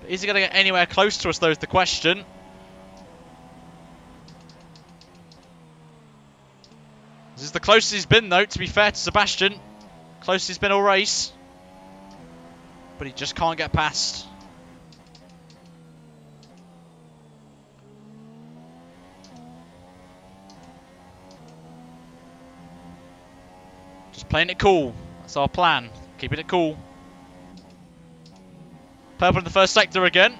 But is he going to get anywhere close to us though is the question. This is the closest he's been though, to be fair to Sebastian. Closest he's been all race. But he just can't get past. Just playing it cool. That's our plan. Keeping it cool. Purple in the first sector again.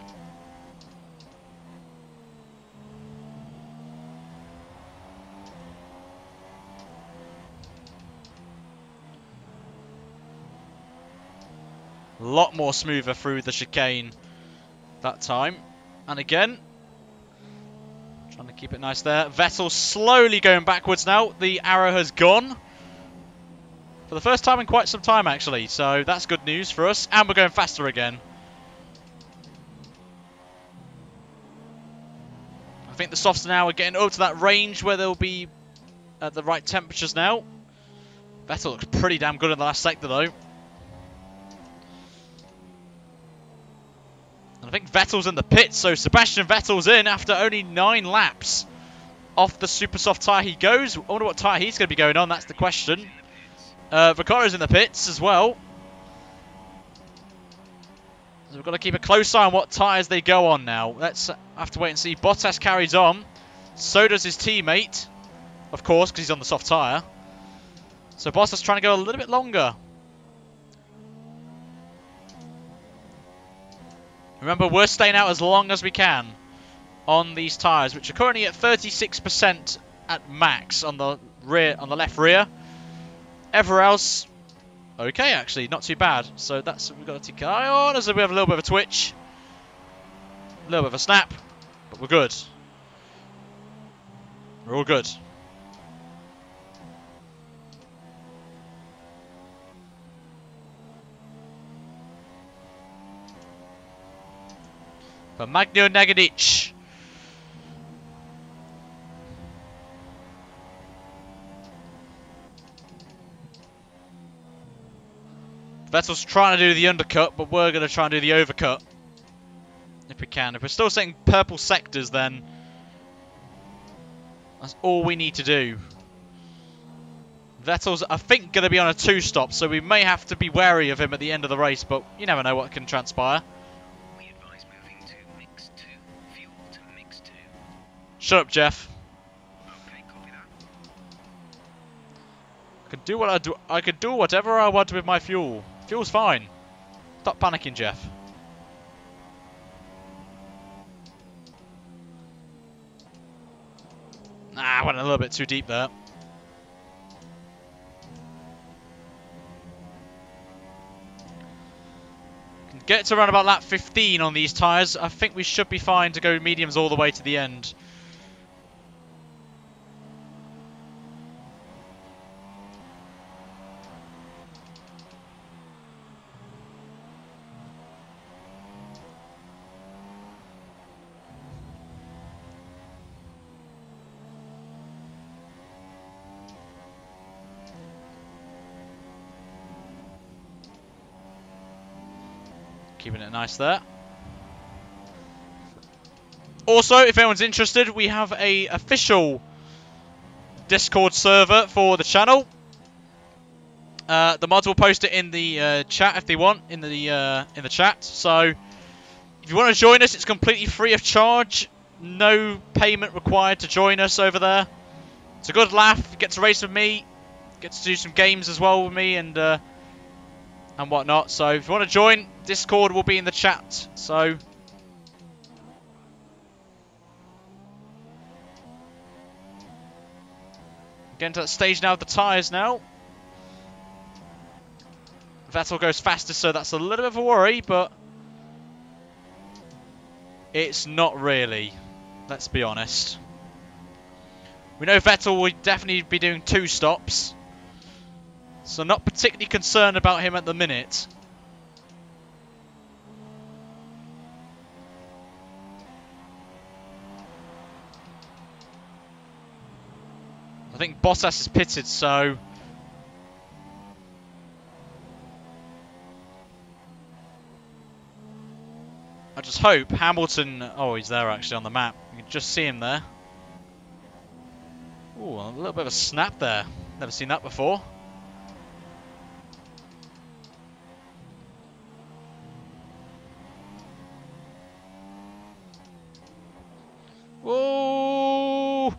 A lot more smoother through the chicane that time. And again, trying to keep it nice there. Vettel slowly going backwards now. The arrow has gone. For the first time in quite some time, actually. So that's good news for us. And we're going faster again. I think the softs now are getting up to that range where they'll be at the right temperatures now. Vettel looks pretty damn good in the last sector, though. And I think Vettel's in the pits, so Sebastian Vettel's in after only 9 laps. Off the super soft tyre he goes. I wonder what tyre he's going to be going on, that's the question. Ricciardo's in the pits as well. So we've got to keep a close eye on what tyres they go on now. Let's have to wait and see. Bottas carries on. So does his teammate. Of course, because he's on the soft tyre. So Bottas trying to go a little bit longer. Remember, we're staying out as long as we can on these tyres, which are currently at 36% at max on the rear, on the left rear. Everywhere else, okay, actually, not too bad. So that's what we've got to take an eye on. As we have a little bit of a twitch, a little bit of a snap, but we're good. We're all good. I for Magno Negadic. Vettel's trying to do the undercut, but we're going to try and do the overcut. If we can. If we're still setting purple sectors, then that's all we need to do. Vettel's, I think, going to be on a 2-stop, so we may have to be wary of him at the end of the race, but you never know what can transpire. We advise moving to mix 2. Fuel to mix 2. Shut up, Jeff. Okay, copy that. I can do what I do. I can do whatever I want with my fuel. Fuel's fine. Stop panicking, Jeff. Nah, I went a little bit too deep there. Can get to around about lap 15 on these tyres. I think we should be fine to go mediums all the way to the end. Keeping it nice there. Also, if anyone's interested, we have a official Discord server for the channel. The mods will post it in the chat if they want, in the chat. So, if you want to join us, it's completely free of charge. No payment required to join us over there. It's a good laugh. You get to race with me. Get to do some games as well with me and whatnot. So if you want to join, Discord will be in the chat. So getting to that stage now of the tyres now. Vettel goes faster, so that's a little bit of a worry, but it's not really. Let's be honest. We know Vettel will definitely be doing 2 stops. So not particularly concerned about him at the minute. I think Bottas is pitted, so I just hope Hamilton... Oh, he's there actually on the map. You can just see him there. Ooh, a little bit of a snap there. Never seen that before. Whoa!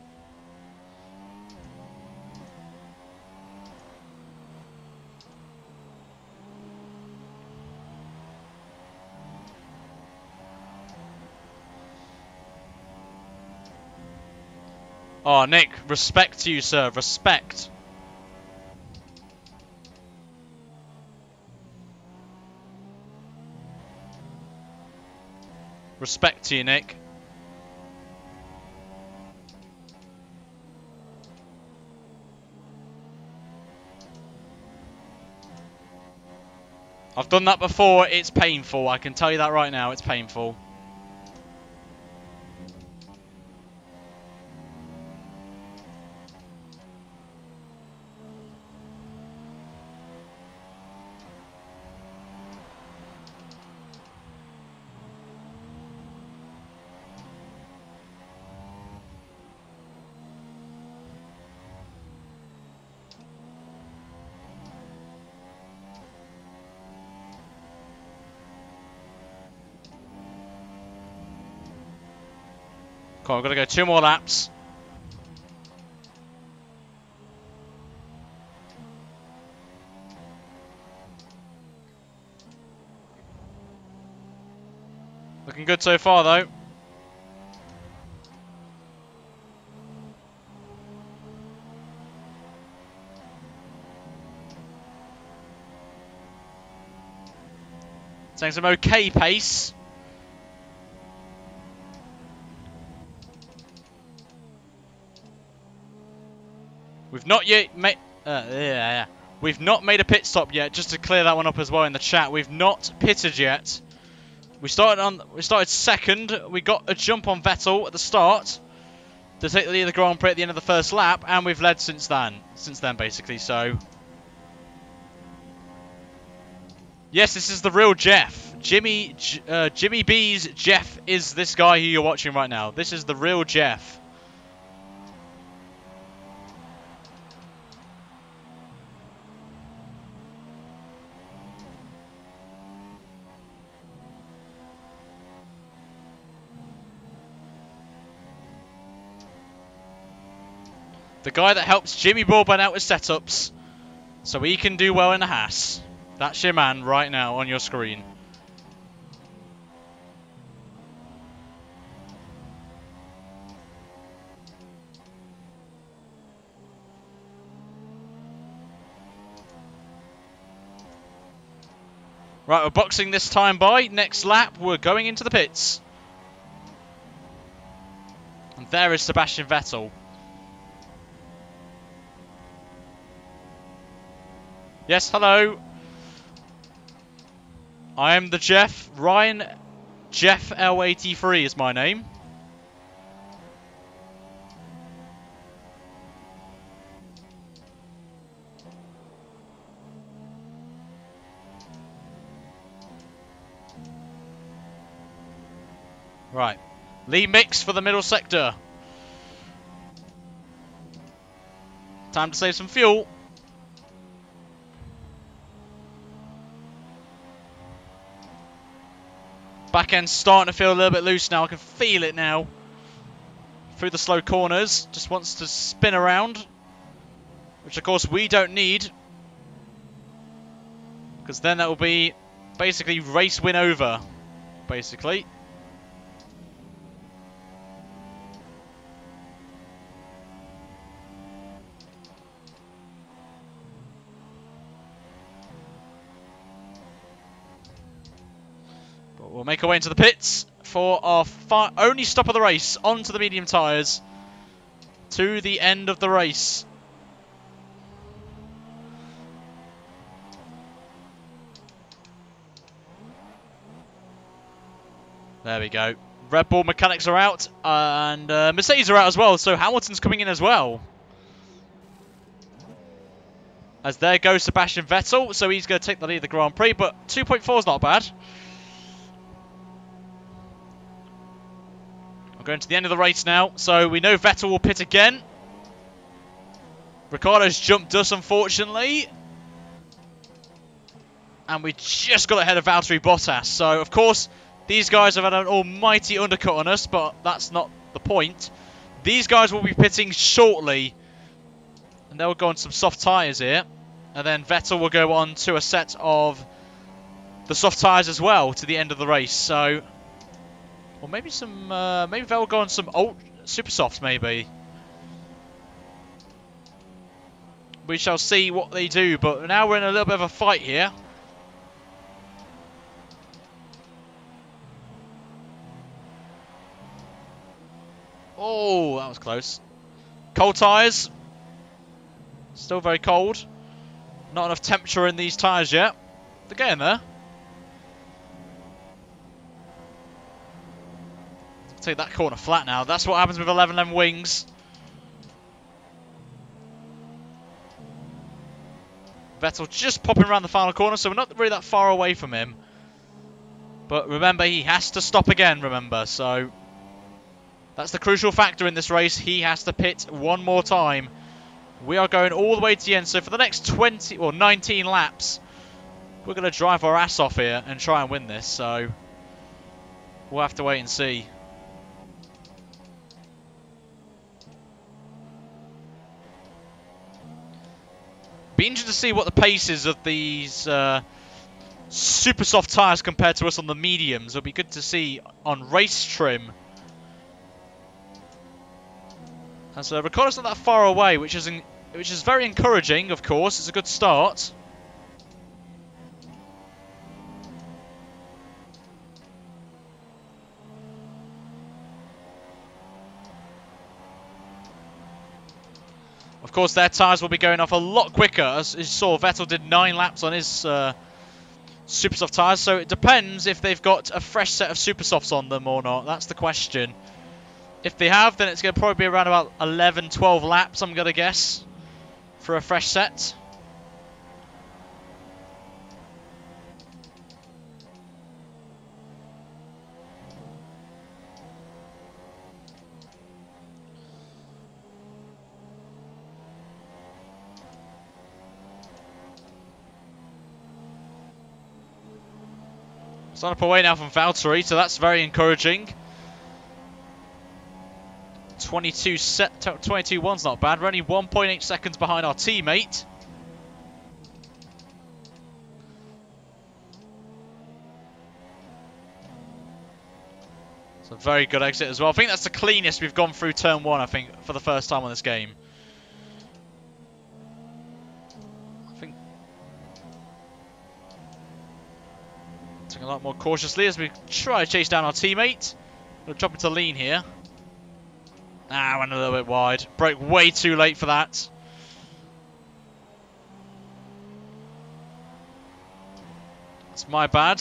Oh, Nick, respect to you, sir. Respect. Respect to you, Nick. I've done that before. It's painful. I can tell you that right now. It's painful. Cool, I've got to go 2 more laps. Looking good so far, though. Saying some okay pace. We've not yet made. We've not made a pit stop yet. Just to clear that one up as well in the chat, we've not pitted yet. We started second. We got a jump on Vettel at the start to take the lead of the Grand Prix at the end of the first lap, and we've led since then. Basically. So, yes, this is the real Jeff. Jimmy B's Jeff is this guy who you're watching right now. This is the real Jeff. The guy that helps Jimmy Broadbent out with setups so he can do well in the Haas. That's your man right now on your screen. Right, we're boxing this time by. Next lap, we're going into the pits. And there is Sebastian Vettel. Yes, hello. I am the Jeff. Ryan Jeff L83 is my name. Right. Lead mix for the middle sector. Time to save some fuel. Back end's starting to feel a little bit loose now. I can feel it now. Through the slow corners. Just wants to spin around. Which, of course, we don't need. Because then that will be basically race win over. Basically. We'll make our way into the pits for our only stop of the race, onto the medium tyres, to the end of the race. There we go. Red Bull mechanics are out, and Mercedes are out as well, so Hamilton's coming in as well. As there goes Sebastian Vettel, so he's going to take the lead of the Grand Prix, but 2.4 is not bad. Going to the end of the race now, so we know Vettel will pit again. Ricciardo's jumped us, unfortunately. And we just got ahead of Valtteri Bottas. So, of course, these guys have had an almighty undercut on us, but that's not the point. These guys will be pitting shortly. And they'll go on some soft tyres here. And then Vettel will go on to a set of the soft tyres as well to the end of the race. So... or maybe some, maybe they'll go on some old super softs, maybe. We shall see what they do, but now we're in a little bit of a fight here. Oh, that was close. Cold tyres. Still very cold. Not enough temperature in these tyres yet. They're getting there. Take that corner flat now. That's what happens with 11 wings. Vettel just popping around the final corner, so we're not really that far away from him. But remember, he has to stop again, remember. So that's the crucial factor in this race. He has to pit one more time. We are going all the way to the end. So for the next 20 or 19 laps, we're going to drive our ass off here and try and win this. So we'll have to wait and see. Be interesting to see what the pace is of these super soft tyres compared to us on the mediums. It'll be good to see on race trim. And so Ricciardo's not that far away, which is very encouraging, of course. It's a good start. Of course, their tyres will be going off a lot quicker. As you saw, Vettel did 9 laps on his super soft tyres, so it depends if they've got a fresh set of super softs on them or not. That's the question. If they have, then it's going to probably be around about 11, 12 laps, I'm going to guess, for a fresh set. Start up away now from Valtteri, so that's very encouraging. 22-1's not bad. We're only 1.8 seconds behind our teammate. It's a very good exit as well. I think that's the cleanest we've gone through turn 1, I think, for the first time on this game. I think taking a lot more cautiously as we try to chase down our teammate. We'll drop into lean here. Ah, went a little bit wide. Broke way too late for that. It's my bad.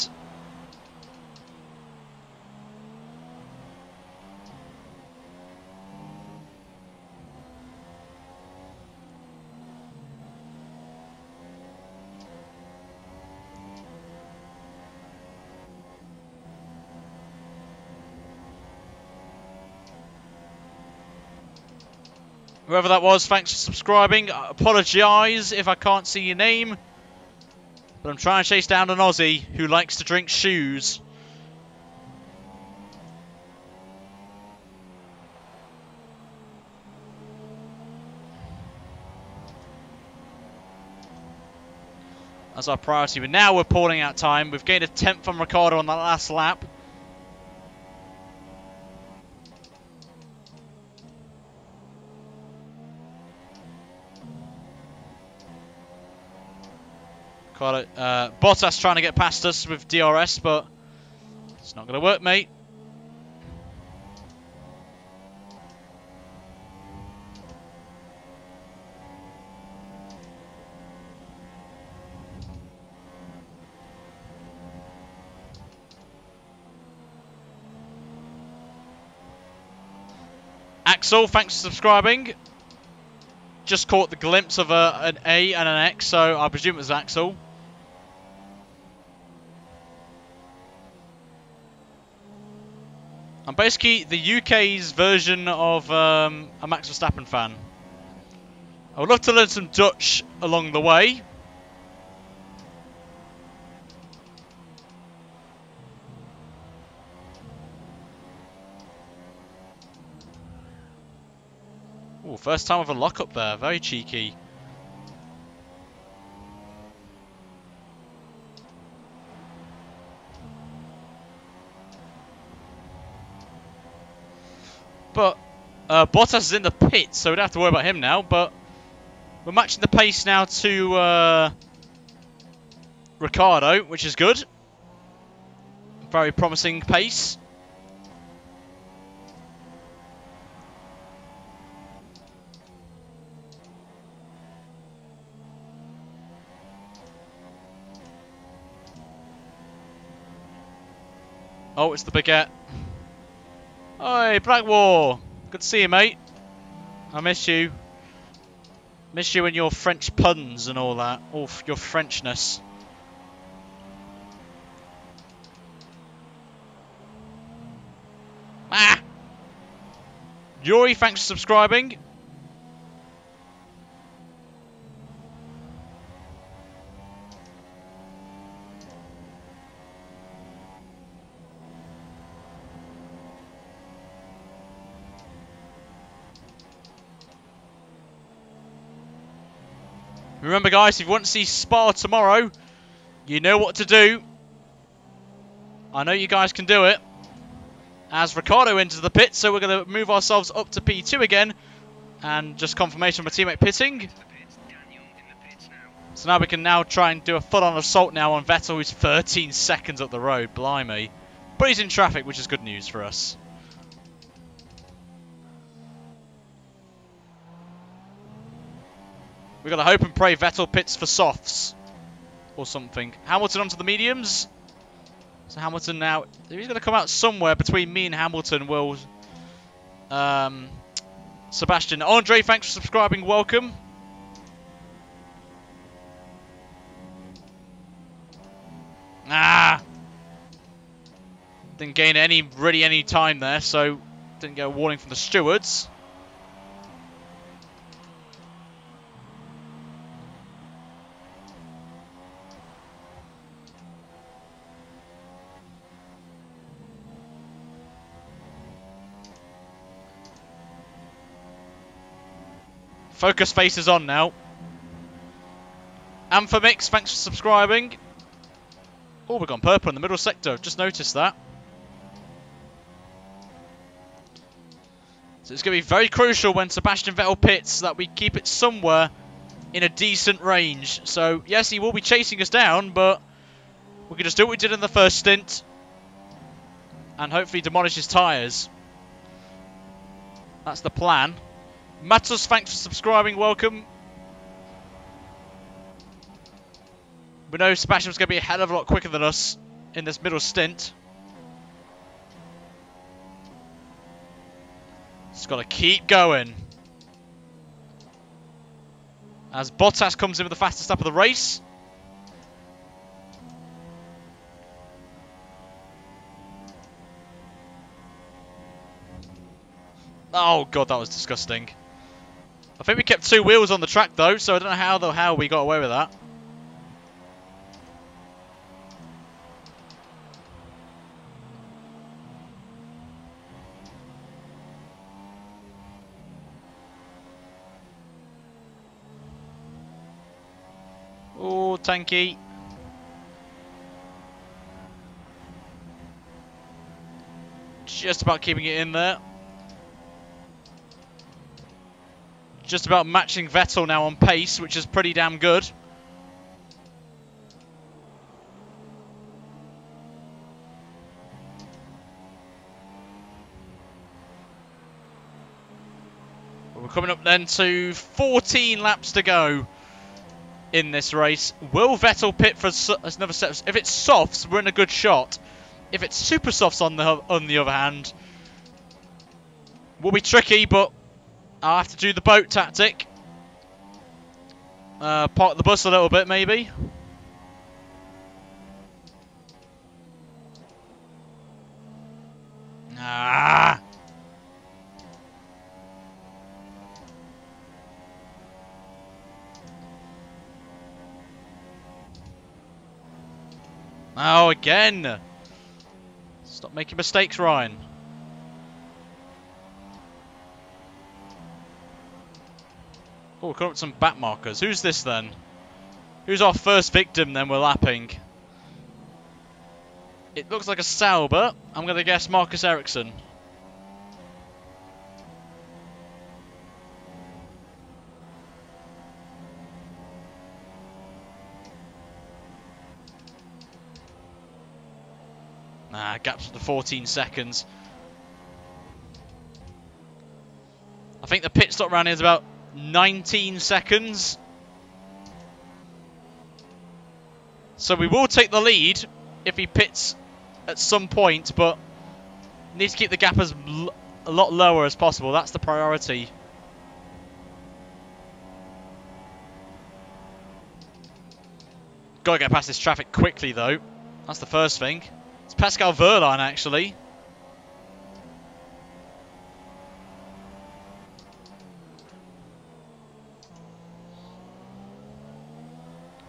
Whoever that was, thanks for subscribing. I apologise if I can't see your name. But I'm trying to chase down an Aussie who likes to drink shoes. That's our priority. But now we're pulling out time. We've gained a 10th from Ricciardo on that last lap. Bottas trying to get past us with DRS, but it's not going to work, mate. Axel, thanks for subscribing. Just caught the glimpse of an A and an X, so I presume it was Axel. I'm basically the UK's version of a Max Verstappen fan. I would love to learn some Dutch along the way. Ooh, first time with a lock-up there. Very cheeky. But Bottas is in the pit, so we don't have to worry about him now. But we're matching the pace now to Ricciardo, which is good. Very promising pace. Oh, it's the baguette. Oi, Blackwall. Good to see you, mate. I miss you. Miss you and your French puns and all that. All your Frenchness. Ah! Yuri, thanks for subscribing. Remember, guys, if you want to see Spa tomorrow, you know what to do. I know you guys can do it. As Ricciardo enters the pit, so we're going to move ourselves up to P2 again. And just confirmation of my teammate pitting. So now we can try and do a full-on assault now on Vettel, who's 13 seconds up the road. Blimey. But he's in traffic, which is good news for us. We've got to hope and pray Vettel pits for softs. or something. Hamilton onto the mediums. So Hamilton now, he's going to come out somewhere between me and Hamilton. Will Sebastian. Andre, thanks for subscribing. Welcome. Didn't gain any time there, so didn't get a warning from the stewards. Focus face is on now. Amphomix, thanks for subscribing. Oh, we've gone purple in the middle sector. Just noticed that. So it's going to be very crucial when Sebastian Vettel pits that we keep it somewhere in a decent range. So, yes, he will be chasing us down, but we can just do what we did in the first stint and hopefully demolish his tyres. That's the plan. Matos, thanks for subscribing. Welcome. We know Sebastian's going to be a hell of a lot quicker than us in this middle stint. Just got to keep going. As Bottas comes in with the fastest lap of the race. Oh god, that was disgusting. I think we kept 2 wheels on the track though, so I don't know how we got away with that. Oh, tanky. Just about keeping it in there. Just about matching Vettel now on pace, which is pretty damn good. We're coming up then to 14 laps to go in this race. Will Vettel pit for another set? If it's softs, we're in a good shot. If it's super softs on the other hand, will be tricky, but I'll have to do the boat tactic. Park the bus a little bit, maybe. Ah. Oh, again. Stop making mistakes, Ryan. Oh, we're coming up with some back markers. Who's this then? Who's our first victim then we're lapping? It looks like a Sauber. I'm going to guess Marcus Ericsson. Nah, gaps to 14 seconds. I think the pit stop round here is about 19 seconds. So we will take the lead if he pits at some point, but need to keep the gap as a lot lower as possible. That's the priority. Gotta get past this traffic quickly though. That's the first thing. It's Pascal Wehrlein actually.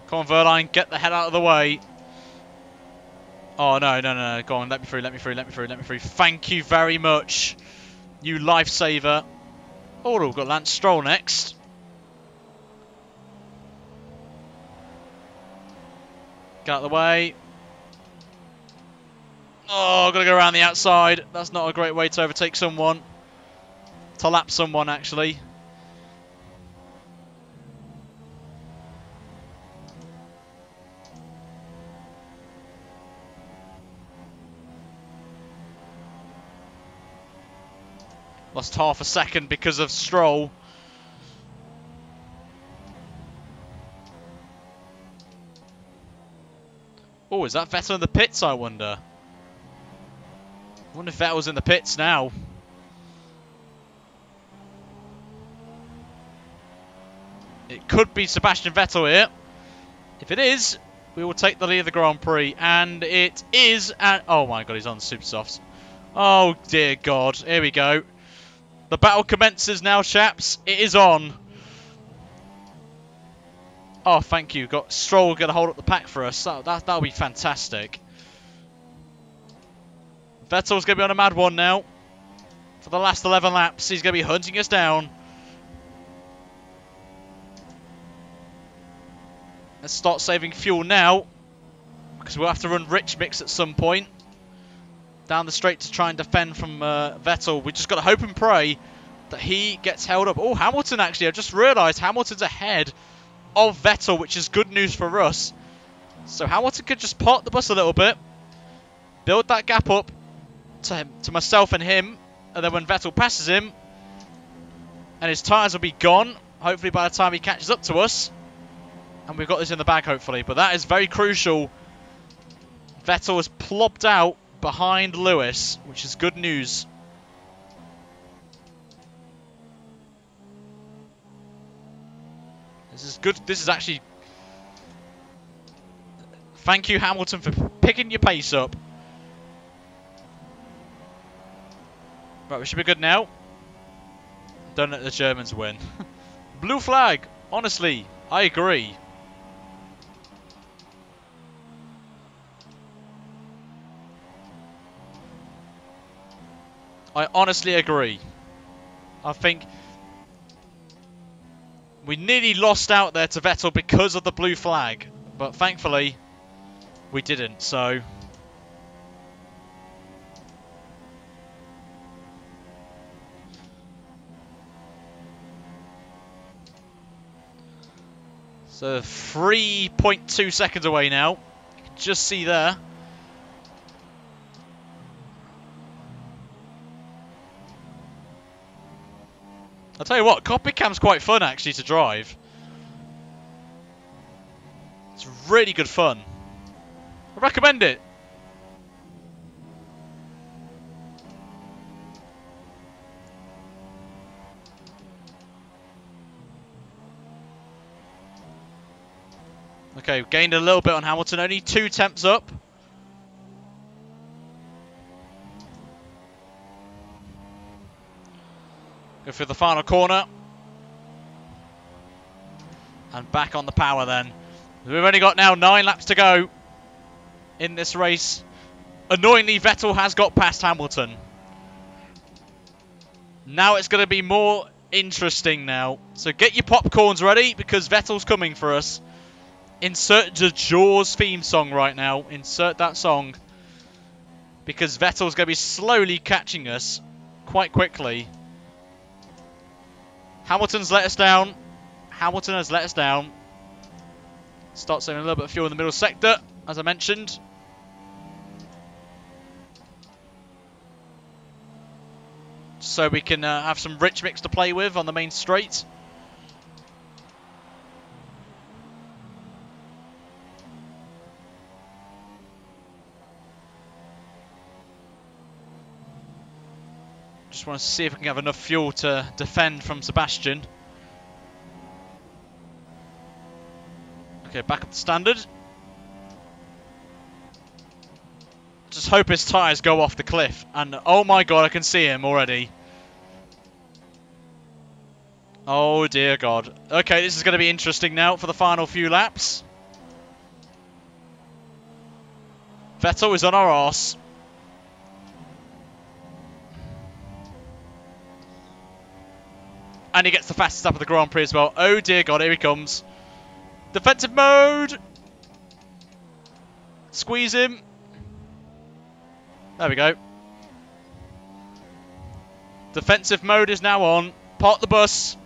Come on, Wehrlein, get the hell out of the way. Oh, no, no, no, no. Go on, let me through, let me through, let me through, let me through. Thank you very much, you lifesaver. Oh, we've got Lance Stroll next. Get out of the way. Oh, got to go around the outside. That's not a great way to overtake someone. To lap someone, actually. Lost half a second because of Stroll. Oh, is that Vettel in the pits, I wonder? I wonder if Vettel's in the pits now. It could be Sebastian Vettel here. If it is, we will take the lead of the Grand Prix. And it is... oh my god, he's on super softs. Oh dear god. Here we go. The battle commences now, chaps. It is on. Oh, thank you. Got Stroll going to hold up the pack for us. That'll be fantastic. Vettel's going to be on a mad one now. For the last 11 laps, he's going to be hunting us down. Let's start saving fuel now. Because we'll have to run rich mix at some point. Down the straight to try and defend from Vettel. We just got to hope and pray that he gets held up. Oh, Hamilton actually. I just realised Hamilton's ahead of Vettel, which is good news for us. So Hamilton could just park the bus a little bit, build that gap up to myself and him, and then when Vettel passes him, and his tyres will be gone, hopefully by the time he catches up to us, and we've got this in the bag hopefully, but that is very crucial. Vettel has plopped out behind Lewis, which is good news. This is good. This is actually... Thank you, Hamilton, for picking your pace up. Right, we should be good now. Don't let the Germans win. Blue flag. Honestly, I agree. I honestly agree. I think... we nearly lost out there to Vettel because of the blue flag, but thankfully we didn't, so... So 3.2 seconds away now. You can just see there. I'll tell you what, Cockpit Cam's quite fun actually to drive. It's really good fun. I recommend it. Okay, gained a little bit on Hamilton, only 2 temps up. Go through the final corner. And back on the power then. We've only got now 9 laps to go in this race. Annoyingly, Vettel has got past Hamilton. Now it's going to be more interesting now. So get your popcorns ready because Vettel's coming for us. Insert the Jaws theme song right now. Insert that song. Because Vettel's going to be slowly catching us quite quickly. Hamilton's let us down. Hamilton has let us down. Start saving a little bit of fuel in the middle sector, as I mentioned. So we can have some rich mix to play with on the main straight. Just want to see if we can have enough fuel to defend from Sebastian. Okay, back up to standard. Just hope his tyres go off the cliff. And oh my god, I can see him already. Oh dear god. Okay, this is going to be interesting now for the final few laps. Vettel is on our arse. And he gets the fastest lap of the Grand Prix as well. Oh dear god, here he comes. Defensive mode! Squeeze him. There we go. Defensive mode is now on. Park the bus.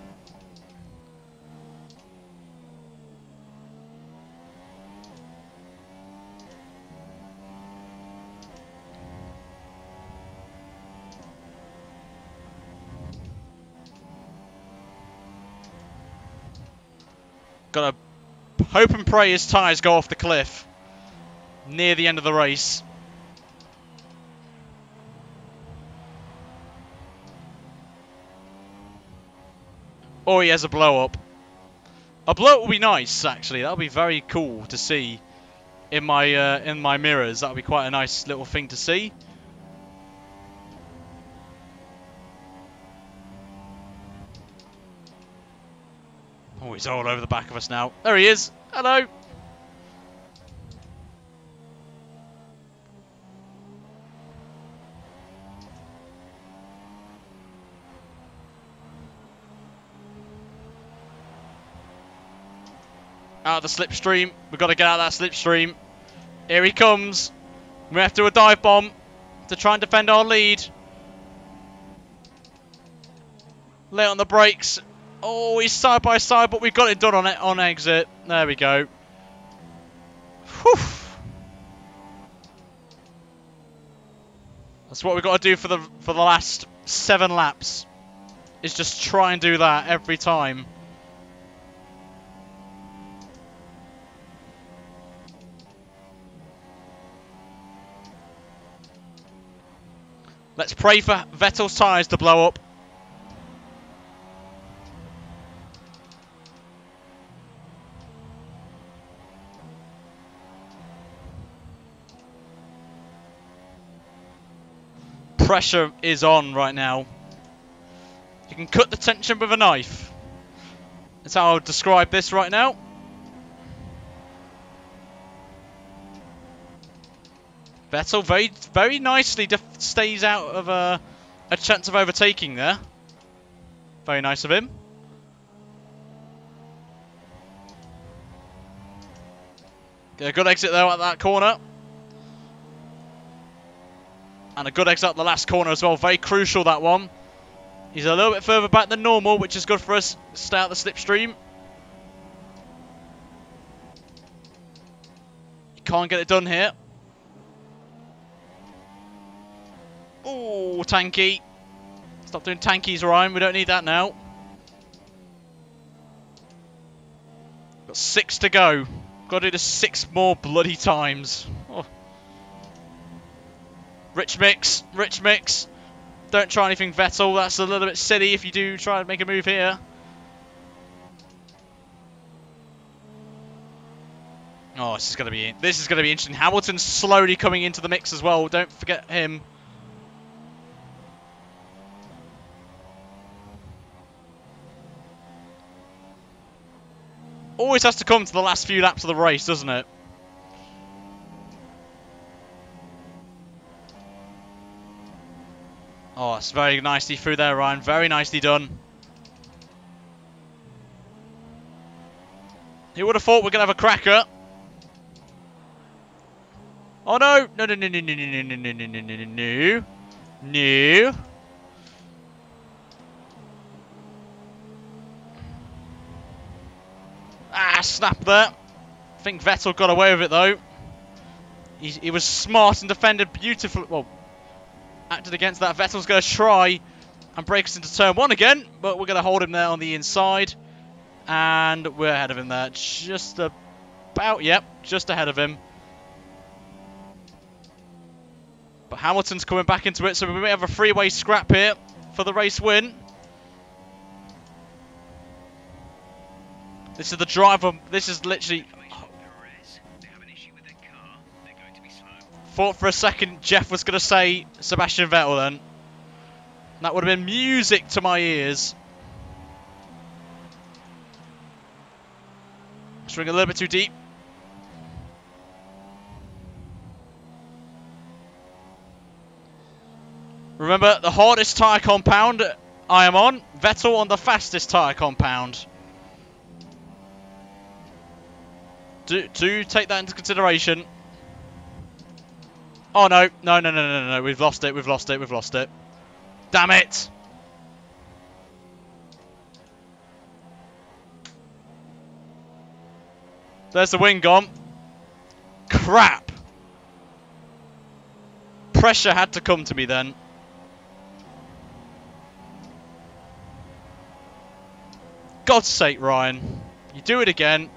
Gotta hope and pray his tyres go off the cliff. near the end of the race. Oh, he has a blow up. A blow up will be nice, actually. That'll be very cool to see in my mirrors. That'll be quite a nice little thing to see. Oh, he's all over the back of us now. There he is. Hello. Out of the slipstream. We've got to get out of that slipstream. Here he comes. We have to do a dive bomb to try and defend our lead. Lay on the brakes. Oh, he's side by side, but we've got it done on exit. There we go. Whew. That's what we've got to do for the last 7 laps. Is just try and do that every time. Let's pray for Vettel's tyres to blow up. Pressure is on right now. You can cut the tension with a knife. That's how I would describe this right now. Vettel very nicely stays out of a chance of overtaking there. Very nice of him. Get a good exit though at that corner. And a good exit at the last corner as well. Very crucial, that one. He's a little bit further back than normal, which is good for us. Stay out the slipstream. You can't get it done here. Oh, tanky. Stop doing tankies, Ryan. We don't need that now. Got 6 to go. Got to do this 6 more bloody times. Oh. Rich mix. Don't try anything, Vettel. That's a little bit silly if you do try and make a move here. Oh, this is going to be interesting. Hamilton's slowly coming into the mix as well. Don't forget him. Always has to come to the last few laps of the race, doesn't it? Oh, it's very nicely through there, Ryan. Very nicely done. Who would have thought we're going to have a cracker? Oh, no. No. Ah, snap there. I think Vettel got away with it, though. He was smart and defended beautifully. Well, acted against that. Vettel's going to try and break us into turn 1 again, but we're going to hold him there on the inside. And we're ahead of him there. Just about, yep, just ahead of him. But Hamilton's coming back into it, so we may have a three-way scrap here for the race win. This is the driver. This is literally. Thought for a second Jeff was going to say Sebastian Vettel then. That would have been music to my ears. Swing a little bit too deep. Remember, the hardest tyre compound I am on. Vettel on the fastest tyre compound. Do take that into consideration. Oh, no. No. We've lost it. Damn it. There's the wing gone. Crap. Pressure had to come to me then. God's sake, Ryan. You do it again.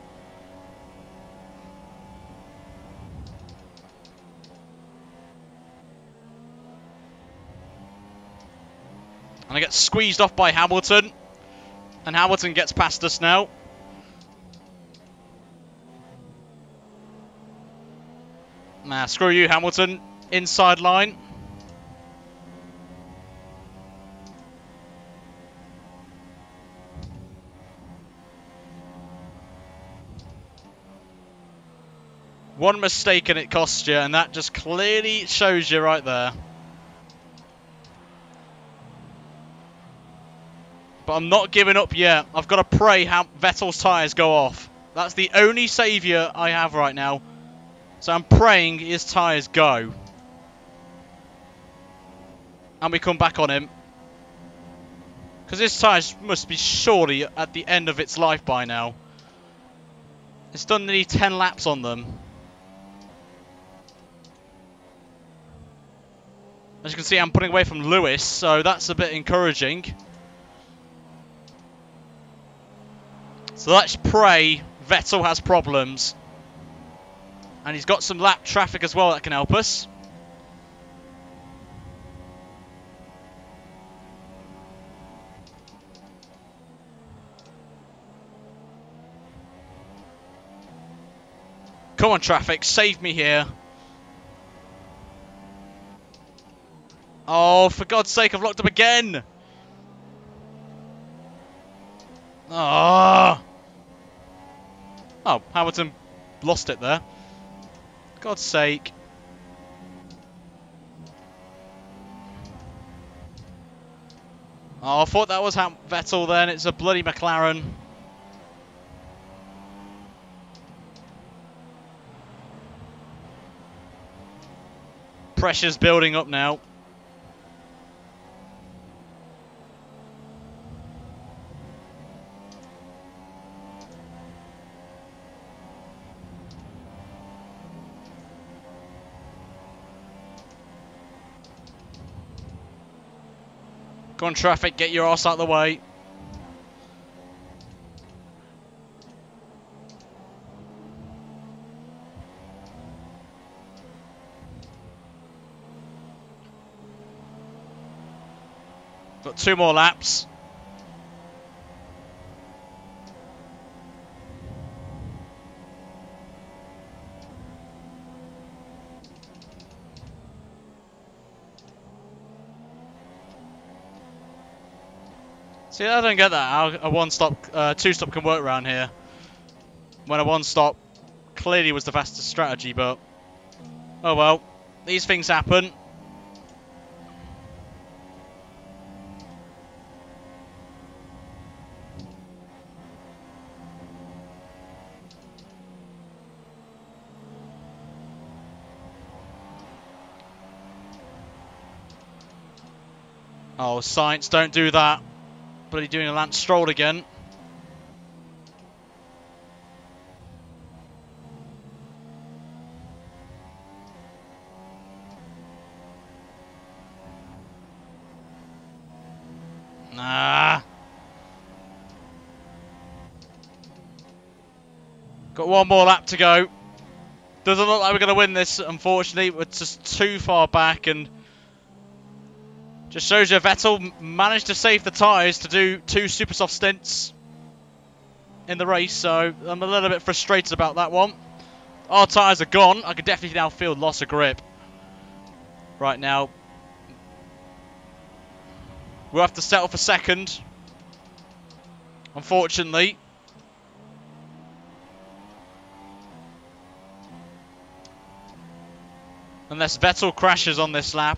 And I get squeezed off by Hamilton. And Hamilton gets past us now. Nah, screw you, Hamilton. Inside line. One mistake and it costs you, and that just clearly shows you right there. But I'm not giving up yet. I've got to pray Vettel's tyres go off. That's the only saviour I have right now. So I'm praying his tyres go. And we come back on him. Because his tyres must be surely at the end of its life by now. It's done nearly 10 laps on them. As you can see, I'm putting away from Lewis, so that's a bit encouraging. So let's pray Vettel has problems. And he's got some lap traffic as well that can help us. Come on, traffic, save me here. Oh, for God's sake, I've locked up again. Oh. Oh, Hamilton lost it there. God's sake. Oh, I thought that was Vettel then. It's a bloody McLaren. Pressure's building up now. Go on, traffic, get your ass out of the way. Got 2 more laps. See, I don't get that. How a one-stop, two-stop can work around here. When a one-stop clearly was the fastest strategy, but oh well. These things happen. Oh, Sainz, don't do that. Bloody doing a Lance Stroll again. Nah. Got 1 more lap to go. Doesn't look like we're going to win this, unfortunately. We're just too far back, and just shows you Vettel managed to save the tyres to do 2 super soft stints in the race, so I'm a little bit frustrated about that one. Our tyres are gone. I can definitely now feel loss of grip right now. We'll have to settle for second, unfortunately. Unless Vettel crashes on this lap.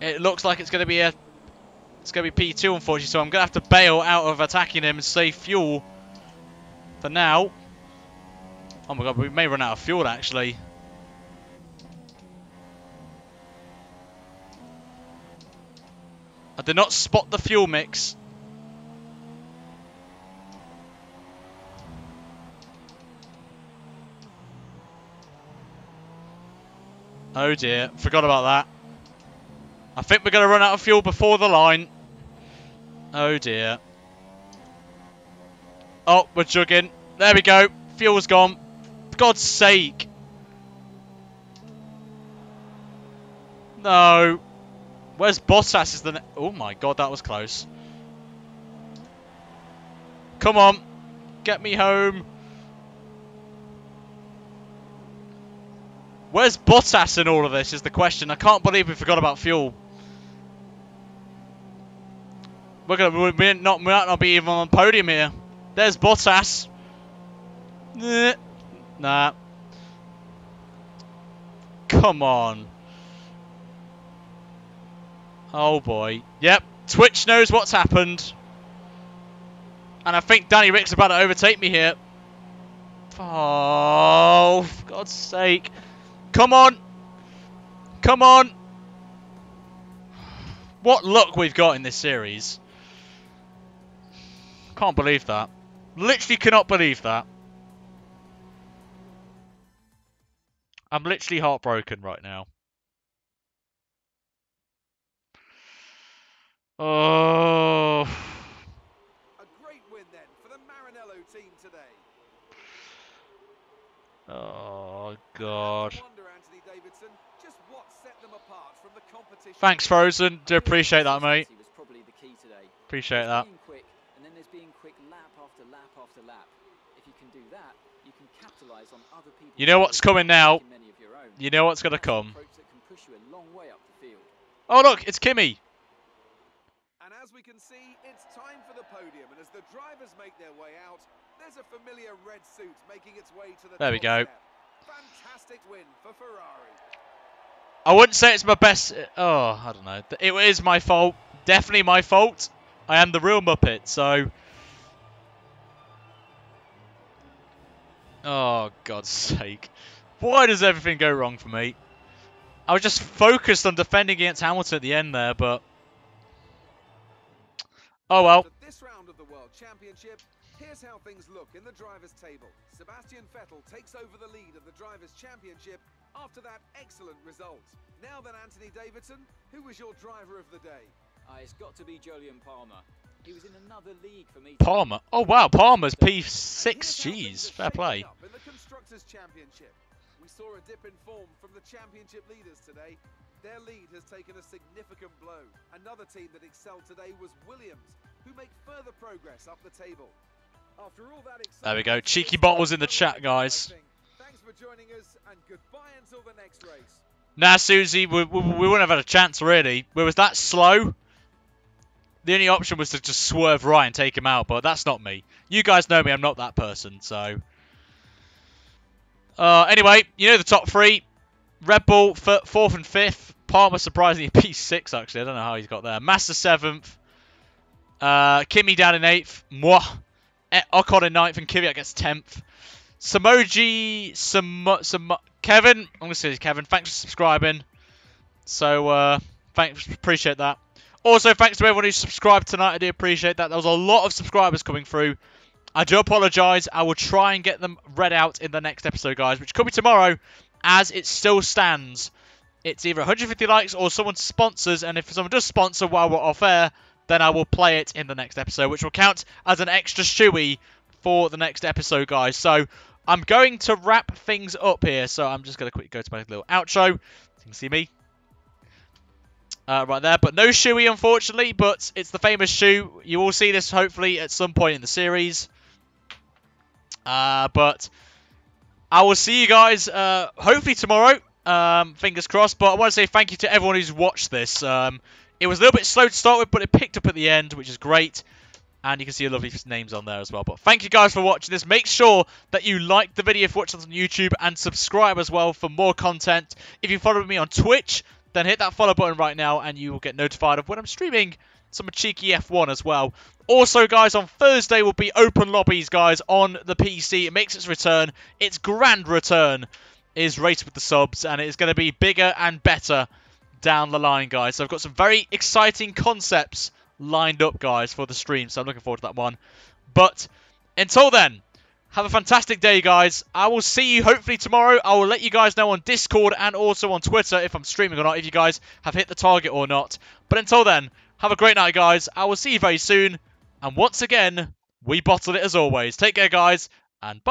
It looks like it's going to be P2, unfortunately, so I'm going to have to bail out of attacking him and save fuel for now. Oh my god, we may run out of fuel, actually. I did not spot the fuel mix. Oh dear, forgot about that. I think we're going to run out of fuel before the line. Oh dear. Oh, we're jugging. There we go. Fuel's gone. For God's sake. No. Where's Bottas is the... Oh my god, that was close. Come on. Get me home. Where's Bottas in all of this is the question. I can't believe we forgot about fuel. We might not be even on the podium here. There's Bottas. Nah. Come on. Oh boy. Yep. Twitch knows what's happened. And I think Danny Rick's about to overtake me here. Oh, for God's sake. Come on. Come on. What luck we've got in this series. Can't believe that. Literally cannot believe that. I'm literally heartbroken right now. Oh. A great win then for the Maranello team today. Oh, God. Wonder, Anthony Davidson, just what set them apart from the competition. Thanks, Frozen. Do appreciate that, mate. Was probably the key today. Appreciate that. Being quick, and then there's being quick lap after lap after lap. If you can do that, you can capitalize on other people. You know what's coming now. You know what's going to come. Oh, look, it's Kimi. And as we can see, it's time for the podium. And as the drivers make their way out, there's a familiar red suit making its way to the There we go. step. Fantastic win for Ferrari. I wouldn't say it's my best. Oh, I don't know. It is my fault. Definitely my fault. I am the real Muppet, so. Oh, God's sake. Why does everything go wrong for me? I was just focused on defending against Hamilton at the end there, but. Oh well. This round of the World Championship, here's how things look in the drivers' table. Sebastian Vettel takes over the lead of the drivers' championship after that excellent result. Now then, Anthony Davidson, who was your driver of the day? It's got to be Julian Palmer. He was in another league for me. Palmer. Oh wow, Palmer's P6. Jeez, fair play. In the Constructors' Championship, we saw a dip in form from the championship leaders today. Their lead has taken a significant blow. Another team that excelled today was Williams, who make further progress up the table. After all that excitement, There we go. Cheeky bottles in the chat, guys. Thanks for joining us, and goodbye until the next race. Nah, Susie, we wouldn't have had a chance, really. We was that slow. The only option was to just swerve right and take him out, but that's not me. You guys know me, I'm not that person, so. Anyway, you know the top three. Red Bull, 4th and 5th. Palmer, surprisingly, P6, actually. I don't know how he's got there. Massa, 7th. Kimi down in 8th. Mwah. Ocon in 9th, and Kvyat gets 10th. Kevin, I'm going to say Kevin, thanks for subscribing. So, thanks, appreciate that. Also, thanks to everyone who subscribed tonight. I do appreciate that. There was a lot of subscribers coming through. I do apologise. I will try and get them read out in the next episode, guys, which could be tomorrow, as it still stands. It's either 150 likes or someone sponsors, and if someone does sponsor while we're off air, then I will play it in the next episode, which will count as an extra shoey for the next episode, guys. So, I'm going to wrap things up here. So, I'm just going to quickly go to my little outro. You can see me. Right there, but no shoey, unfortunately, but it's the famous shoe. You will see this, hopefully, at some point in the series. But I will see you guys, hopefully tomorrow. Fingers crossed, but I want to say thank you to everyone who's watched this. It was a little bit slow to start with, but it picked up at the end, which is great. And you can see your lovely names on there as well. But thank you guys for watching this. Make sure that you like the video if you're watching this on YouTube, and subscribe as well for more content. If you follow me on Twitch, then hit that follow button right now, and you will get notified of when I'm streaming some cheeky F1 as well. Also, guys, on Thursday will be open lobbies, guys, on the PC. It makes its return. Its grand return is Race with the Subs, and it is going to be bigger and better down the line, guys. So I've got some very exciting concepts lined up, guys, for the stream, so I'm looking forward to that one. But until then, have a fantastic day, guys. I will see you hopefully tomorrow. I will let you guys know on Discord and also on Twitter if I'm streaming or not, if you guys have hit the target or not. But until then, have a great night, guys. I will see you very soon. And once again, we bottled it as always. Take care, guys, and bye.